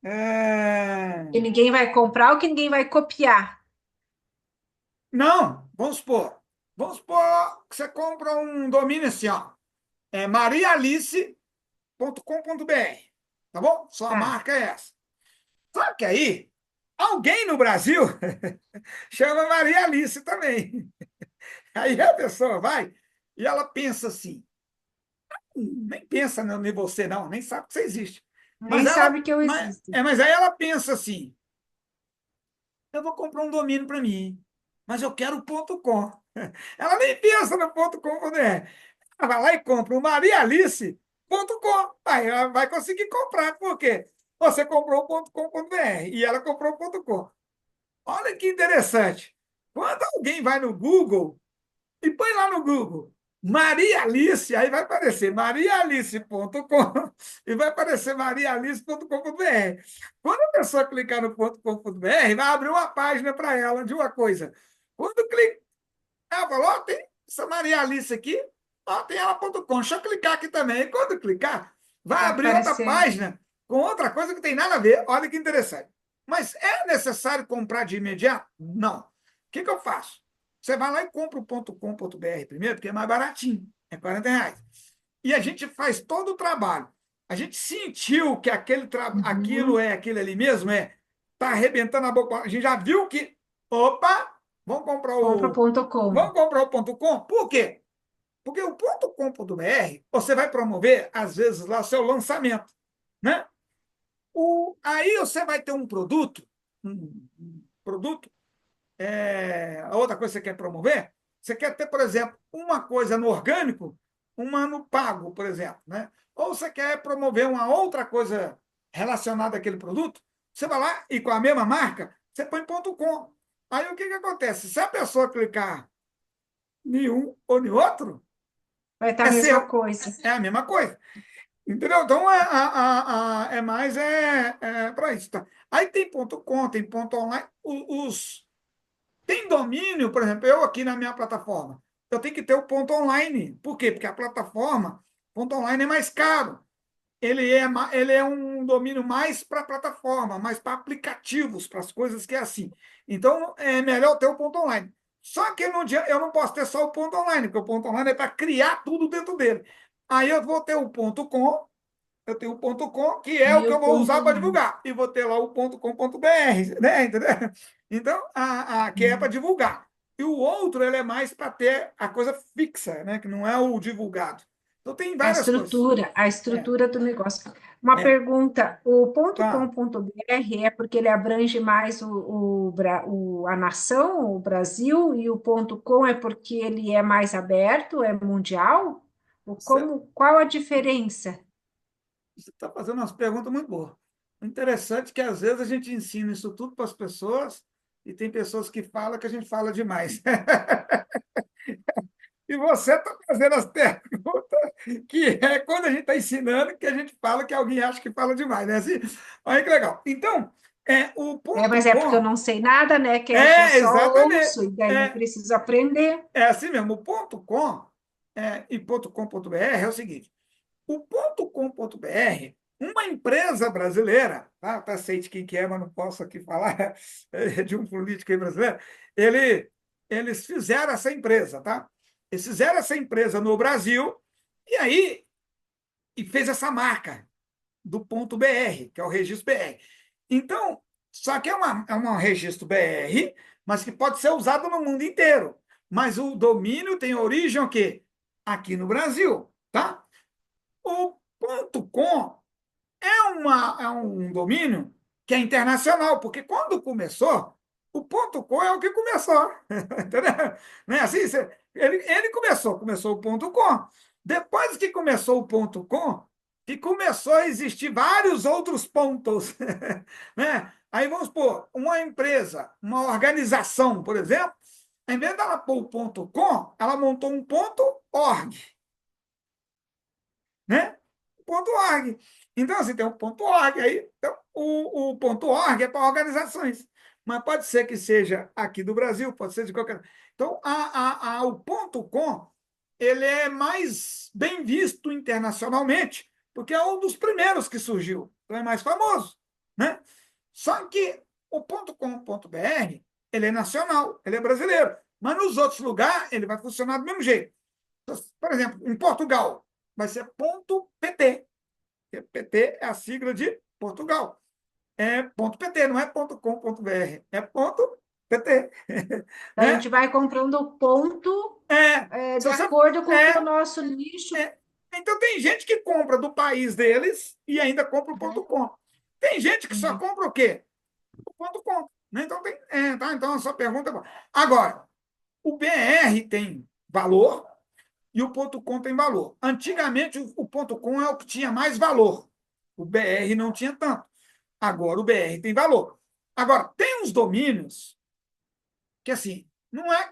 S2: Que
S1: É...
S2: ninguém vai comprar ou que ninguém vai copiar.
S1: Não, vamos supor que você compra um domínio assim, ó, marialice.com.br, tá bom? Sua
S2: Tá.
S1: marca é essa. Só que aí, alguém no Brasil chama Maria Alice também. Aí a pessoa vai e ela pensa assim, nem pensa em você não, nem sabe que você existe. Mas
S2: Nem
S1: ela,
S2: sabe que eu
S1: mas,
S2: existo.
S1: mas aí ela pensa assim, eu vou comprar um domínio para mim, mas eu quero o ponto .com. Ela nem pensa no ponto .com.br. Ela vai lá e compra o marialice.com. Aí ela vai conseguir comprar. Por quê? Você comprou o ponto .com.br e ela comprou o ponto .com. Olha que interessante. Quando alguém vai no Google e põe lá no Google Maria Alice, aí vai aparecer mariaalice.com e vai aparecer mariaalice.com.br. Quando a pessoa clicar no .com.br, vai abrir uma página para ela de uma coisa. Quando clica, ela falou, ó, tem essa Maria Alice aqui, ó, tem ela.com. Deixa eu clicar aqui também. E quando clicar, vai
S2: Vai
S1: abrir outra
S2: aparecer.
S1: página com outra coisa que tem nada a ver. Olha que interessante. Mas é necessário comprar de imediato? Não. O que eu faço? Você vai lá e compra o .com.br primeiro, porque é mais baratinho, é R$ 40. E a gente faz todo o trabalho. A gente sentiu que aquilo
S2: Uhum.
S1: é aquilo ali mesmo, tá arrebentando a boca. A gente já viu que, opa, vamos comprar
S2: Compra
S1: o
S2: ponto .com.
S1: Vamos comprar o ponto .com? Por quê? Porque o ponto .com.br, você vai promover, às vezes, lá o seu lançamento. Né? Aí você vai ter um produto, a outra coisa que você quer promover, você quer ter, por exemplo, uma coisa no orgânico, uma no pago, por exemplo. Né? Ou você quer promover uma outra coisa relacionada àquele produto, você vai lá e com a mesma marca, você põe ponto .com. Aí o que, que acontece? Se a pessoa clicar nenhum ou em outro,
S2: Vai estar a
S1: é
S2: mesma
S1: seu.
S2: coisa.
S1: É a mesma coisa. Entendeu? Então, é mais para isso. Tá? Aí tem ponto .com, tem ponto .online. Tem domínio, por exemplo, eu aqui na minha plataforma, eu tenho que ter o ponto .online. Por quê? Porque a plataforma, ponto .online é mais caro. Ele é um domínio mais para plataforma, mais para aplicativos, para as coisas que é assim. Então, é melhor ter o ponto .online. Só que eu não posso ter só o ponto online, porque o ponto online é para criar tudo dentro dele. Aí eu vou ter o ponto com, eu tenho o ponto .com, que é o
S2: E
S1: que
S2: o
S1: eu vou
S2: ponto
S1: usar para
S2: online.
S1: divulgar. E vou ter lá o ponto .com.br, né? Entendeu? Então, que é para divulgar. E o outro, ele é mais para ter a coisa fixa, né? Que não é o divulgado. Então, tem várias coisas.
S2: A
S1: É,
S2: estrutura do negócio. Uma
S1: é,
S2: pergunta: o ponto
S1: tá.
S2: .com.br é porque ele abrange mais a nação, o Brasil, e o ponto .com é porque ele é mais aberto, é mundial?
S1: Você
S2: Qual a diferença?
S1: está fazendo umas perguntas muito boas. O interessante é que, às vezes, a gente ensina isso tudo para as pessoas e tem pessoas que falam que a gente fala demais. E você está fazendo as perguntas que é quando a gente está ensinando que a gente fala que alguém acha que fala demais, né? Assim, olha que legal. Então, o ponto
S2: Mas é porque eu
S1: com
S2: não sei nada, né, Kersh? Eu só
S1: exatamente.
S2: ouço, e daí eu
S1: É,
S2: preciso aprender.
S1: é assim mesmo. O ponto com e ponto .com.br é o seguinte: o ponto .com.br, uma empresa brasileira, tá? Até sei de quem que é, mas não posso aqui falar, é de um político aí brasileiro, eles fizeram essa empresa, tá? Eles fizeram essa empresa no Brasil e aí fez essa marca do ponto .br, que é o registro BR. Então, só que é um registro BR, mas que pode ser usado no mundo inteiro. Mas o domínio tem origem o quê? Aqui no Brasil, tá? O ponto .com é um domínio que é internacional, porque quando começou, o ponto .com é o que começou. Entendeu? Não é assim? Ele começou o ponto .com. Depois que começou o ponto .com, que começou a existir vários outros pontos. Né? Aí vamos supor, uma empresa, uma organização, por exemplo, em vez dela pôr o ponto .com, ela montou um ponto .org, né? Ponto .org. Então, assim, tem um ponto .org aí. Então, o ponto .org é para organizações, mas pode ser que seja aqui do Brasil, pode ser de qualquer... Então, o ponto .com, ele é mais bem visto internacionalmente, porque é um dos primeiros que surgiu, então é mais famoso, né? Só que o ponto .com.br, ele é nacional, ele é brasileiro, mas nos outros lugares ele vai funcionar do mesmo jeito. Por exemplo, em Portugal, vai ser ponto .pt. PT é a sigla de Portugal. É ponto .pt, não é ponto .com.br, é ponto .pt.
S2: A gente
S1: Né?
S2: vai comprando o ponto
S1: Se
S2: de
S1: você,
S2: acordo com o
S1: é,
S2: nosso nicho.
S1: é. Então, tem gente que compra do país deles e ainda compra o ponto
S2: Uhum,
S1: .com. Tem gente que só
S2: entendi.
S1: compra o quê? O ponto .com. Né? Então, tá? Então, a sua pergunta é boa. Agora, o BR tem valor e o ponto .com tem valor. Antigamente, o ponto .com é o que tinha mais valor. O BR não tinha tanto. Agora o BR tem valor. Agora, tem uns domínios que, assim, não é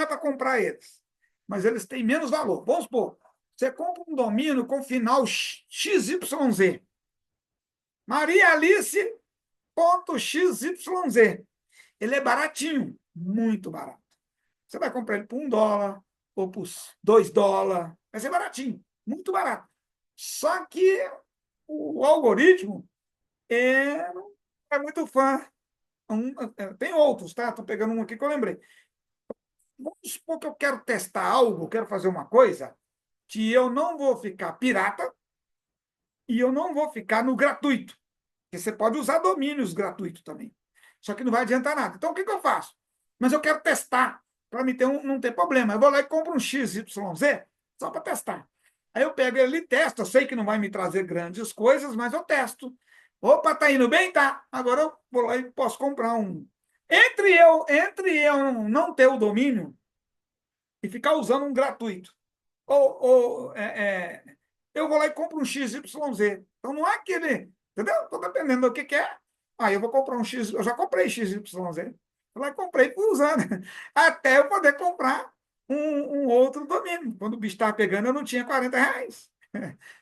S1: para comprar eles, mas eles têm menos valor. Vamos supor, você compra um domínio com final XYZ, marialice.xyz. Ele é baratinho, muito barato. Você vai comprar ele por $1 ou por $2, vai ser baratinho, muito barato. Só que o algoritmo não é muito fã. Tem outros, tá? Estou pegando um aqui que eu lembrei. Vamos supor que eu quero testar algo, quero fazer uma coisa, que eu não vou ficar pirata e eu não vou ficar no gratuito. Porque você pode usar domínios gratuitos também. Só que não vai adiantar nada. Então, o que eu faço? Mas eu quero testar, para não ter problema. Eu vou lá e compro um XYZ só para testar. Aí eu pego ele e testo. Eu sei que não vai me trazer grandes coisas, mas eu testo. Opa, tá indo bem? Tá. Agora eu vou lá e posso comprar um. Entre eu não ter o domínio e ficar usando um gratuito, eu vou lá e compro um XYZ. Então não é aquele, entendeu? Estou dependendo do que é. Aí eu vou comprar um X, eu já comprei XYZ. Eu lá e comprei e fui usando. Até eu poder comprar um outro domínio. Quando o bicho estava pegando, eu não tinha R$ 40.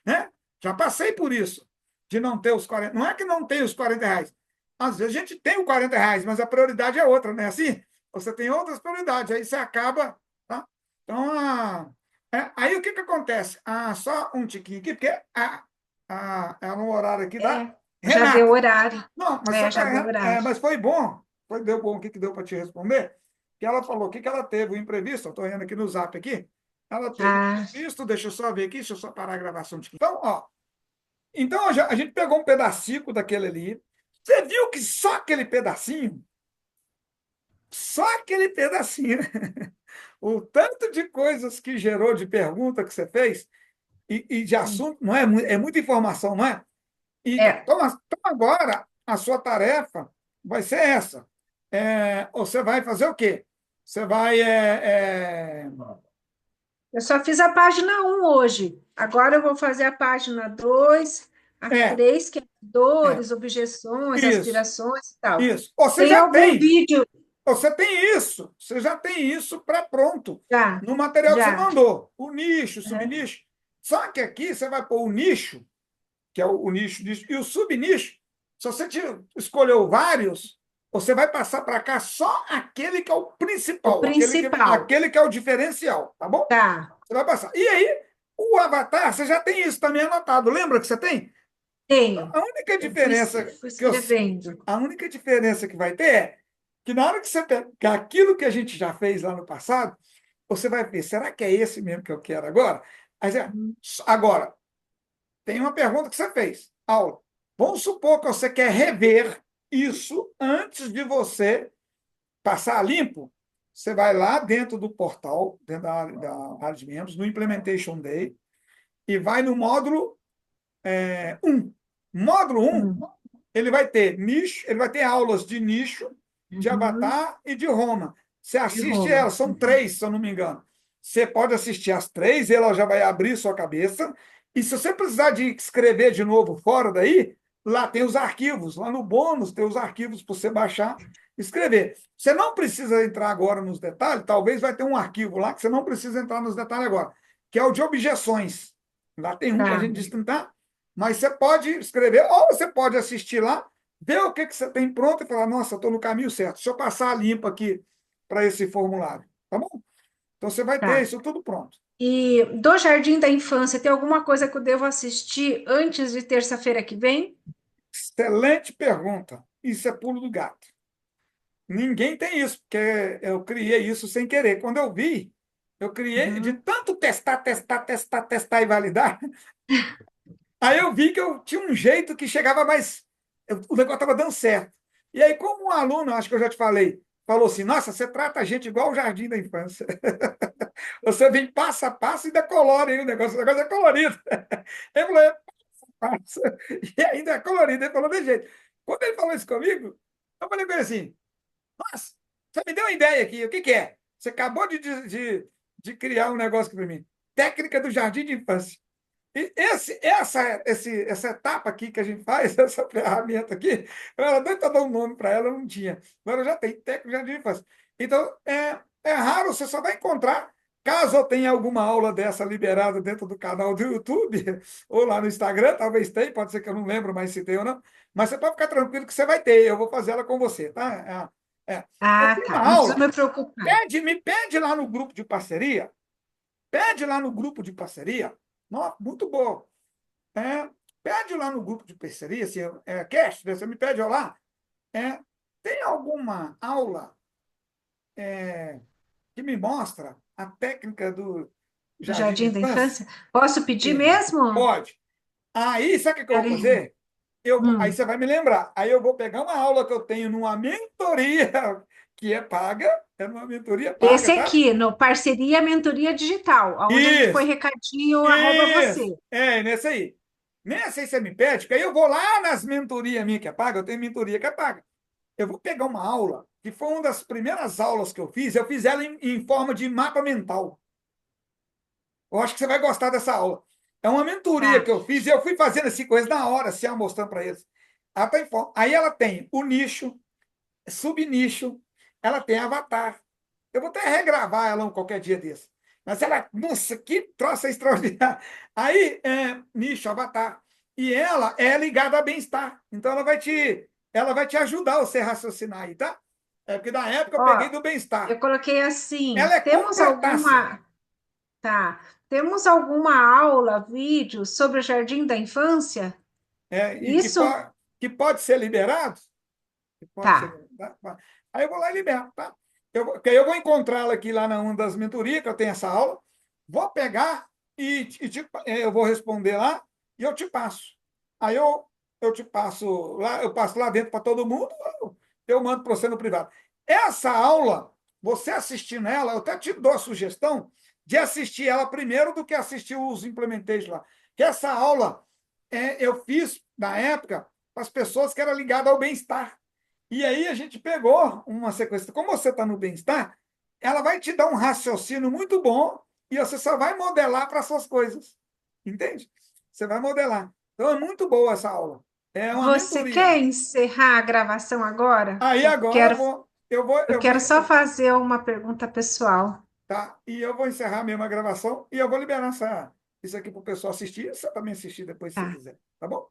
S1: Né? Já passei por isso, de não ter os 40. Não é que não tem os R$ 40. Às vezes a gente tem os R$ 40, mas a prioridade é outra, né? Assim, você tem outras prioridades, aí você acaba. Tá? Então, aí o que acontece? Só um tiquinho aqui, porque é no horário aqui da
S2: É, já deu
S1: Renata.
S2: horário.
S1: Não, mas só
S2: É, já deu
S1: para.
S2: horário.
S1: Mas foi bom. Deu bom. O que deu para te responder? que ela falou, o que que ela teve? O imprevisto, eu estou vendo aqui no Zap aqui, ela teve
S2: Ah,
S1: imprevisto, deixa eu só ver aqui, deixa eu só parar a gravação de aqui. Então, ó, então a gente pegou um pedacinho daquele ali, você viu que só aquele pedacinho, o tanto de coisas que gerou de pergunta que você fez e de assunto, não é, é muita informação, não é?
S2: é.
S1: Então agora a sua tarefa vai ser essa. Você vai fazer o quê? Você vai.
S2: Eu só fiz a página um hoje. Agora eu vou fazer a página 2, a
S1: É,
S2: 3, que é
S1: é,
S2: dores, objeções,
S1: isso,
S2: aspirações e tal.
S1: isso. Você
S2: Tem
S1: já
S2: algum
S1: tem,
S2: vídeo?
S1: você já tem isso pré-pronto
S2: Já,
S1: no material que você
S2: já.
S1: mandou. O nicho, o
S2: Aham.
S1: subnicho. Só que aqui você vai pôr o nicho, que é o nicho disso, e o subnicho. Se você escolheu vários, você vai passar para cá só aquele que é o
S2: O
S1: principal,
S2: principal.
S1: aquele que é o diferencial, tá bom?
S2: Tá,
S1: Você vai passar. E aí, o avatar, você já tem isso também anotado. Lembra que você tem?
S2: tenho.
S1: A única
S2: Eu fui,
S1: diferença
S2: fui
S1: que eu,
S2: escrevendo.
S1: a única diferença que vai ter é que na hora que você pegar aquilo que a gente já fez lá no passado, você vai ver, será que é esse mesmo que eu quero agora?
S2: Uhum.
S1: Agora, tem uma pergunta que você fez. Aula. Vamos supor que você quer rever isso antes de você passar a limpo. Você vai lá dentro do portal, dentro da área de membros, no Implementation Day, e vai no módulo 1. Módulo 1,
S2: Uhum.
S1: ele vai ter nicho, ele vai ter aulas de nicho, de
S2: Uhum.
S1: Avatar e de Roma. Você
S2: De
S1: assiste
S2: Roma.
S1: elas, são
S2: Uhum.
S1: três, se eu não me engano. Você pode assistir as três, ela já vai abrir sua cabeça. E se você precisar de escrever de novo fora daí, lá tem os arquivos, lá no bônus tem os arquivos para você baixar e escrever. Você não precisa entrar agora nos detalhes, talvez vai ter um arquivo lá que você não precisa entrar nos detalhes agora, que é o de objeções. Lá tem um para a
S2: Tá.
S1: gente destrinchar, mas você pode escrever, ou você pode assistir lá, ver o que, que você tem pronto e falar, nossa, estou no caminho certo. Deixa eu passar a limpa aqui para esse formulário. Tá bom? Então você vai ter
S2: Tá.
S1: isso tudo pronto.
S2: E do Jardim da Infância, tem alguma coisa que eu devo assistir antes de terça-feira que vem?
S1: Excelente pergunta. Isso é pulo do gato. Ninguém tem isso, porque eu criei isso sem querer. Quando eu vi, eu criei de
S2: Uhum.
S1: tanto testar e validar. Aí eu vi que eu tinha um jeito que chegava mais. O negócio estava dando certo. E aí, como um aluno, acho que eu já te falei, falou assim: nossa, você trata a gente igual o jardim da infância. Você vem passo a passo e decolore aí o negócio é colorido. Ele falou: é passo. E ainda é colorido. Ele falou: de jeito. Quando ele falou isso comigo, eu falei com ele assim: nossa, você me deu uma ideia aqui, o que que é? Você acabou de criar um negócio aqui para mim. Técnica do jardim de infância. E essa etapa aqui que a gente faz, essa ferramenta aqui, eu era doido para dar um nome para ela, eu não tinha. Agora eu já tenho técnico de jardim de infância. Então, é raro, você só vai encontrar, caso eu tenha alguma aula dessa liberada dentro do canal do YouTube, ou lá no Instagram, talvez tenha, pode ser que eu não lembro mais se tem ou não, mas você pode ficar tranquilo que você vai ter, eu vou fazer ela com você, tá? Eu
S2: Ah,
S1: tenho uma
S2: tá. Não preciso
S1: aula,
S2: me preocupar.
S1: me pede lá no grupo de parceria, pede lá no grupo de parceria, nossa, muito bom. É, pede lá no grupo de parceria, se Cast, você me pede lá. É, tem alguma aula que me mostra a técnica do
S2: Do
S1: jardim da
S2: Jardim da
S1: infância?
S2: Infância? Posso pedir
S1: É,
S2: mesmo?
S1: pode. Aí, sabe o que eu vou
S2: Peraí.
S1: fazer? Aí
S2: Hum.
S1: você vai me lembrar. Aí eu vou pegar uma aula que eu tenho numa mentoria que é paga, é uma mentoria paga,
S2: Esse
S1: tá?
S2: aqui, no Parceria Mentoria Digital, aonde a gente põe
S1: Isso,
S2: recadinho, arroba você.
S1: isso. Nesse aí. Nesse aí você me pede, porque aí eu vou lá nas mentorias minhas que é paga, eu tenho mentoria que é paga. Eu vou pegar uma aula, que foi uma das primeiras aulas que eu fiz ela em forma de mapa mental. Eu acho que você vai gostar dessa aula. É uma mentoria
S2: Tá.
S1: que eu fiz e eu fui fazendo assim, coisas na hora, assim, mostrando para eles. Aí ela tem o nicho, subnicho, ela tem avatar. Eu vou até regravar ela um qualquer dia desse. Mas ela, nossa, que troça extraordinária. Aí, nicho, avatar. E ela é ligada a bem-estar. Então, ela vai te ajudar a você raciocinar aí, tá? É porque na época eu peguei
S2: Ó,
S1: do
S2: eu
S1: bem-estar.
S2: coloquei assim,
S1: Ela é
S2: temos
S1: completaça.
S2: alguma, tá, temos alguma aula, vídeo sobre o Jardim da Infância?
S1: E
S2: Isso?
S1: que pode ser liberado. Que pode ser
S2: Tá.
S1: liberado. Aí eu vou lá e libero, tá? porque eu vou encontrá-la aqui lá na uma das mentorias, que eu tenho essa aula, vou pegar eu vou responder lá e eu te passo. Aí eu te passo lá, eu passo lá dentro para todo mundo, eu mando para você no privado. Essa aula, você assistindo ela, eu até te dou a sugestão de assistir ela primeiro do que assistir os implementation lá. Que essa aula eu fiz, na época, para as pessoas que eram ligadas ao bem-estar. E aí a gente pegou uma sequência. Como você está no bem-estar, ela vai te dar um raciocínio muito bom e você só vai modelar para suas coisas. Entende? Você vai modelar. Então é muito boa essa aula. É uma
S2: Você
S1: mentoria.
S2: quer encerrar a gravação agora?
S1: Aí
S2: Eu
S1: agora
S2: quero, eu
S1: eu vou,
S2: quero só fazer uma pergunta pessoal.
S1: tá? E eu vou encerrar mesmo a gravação e eu vou liberar isso aqui para o pessoal assistir. Você também assistir depois se você
S2: Tá.
S1: quiser. Tá bom?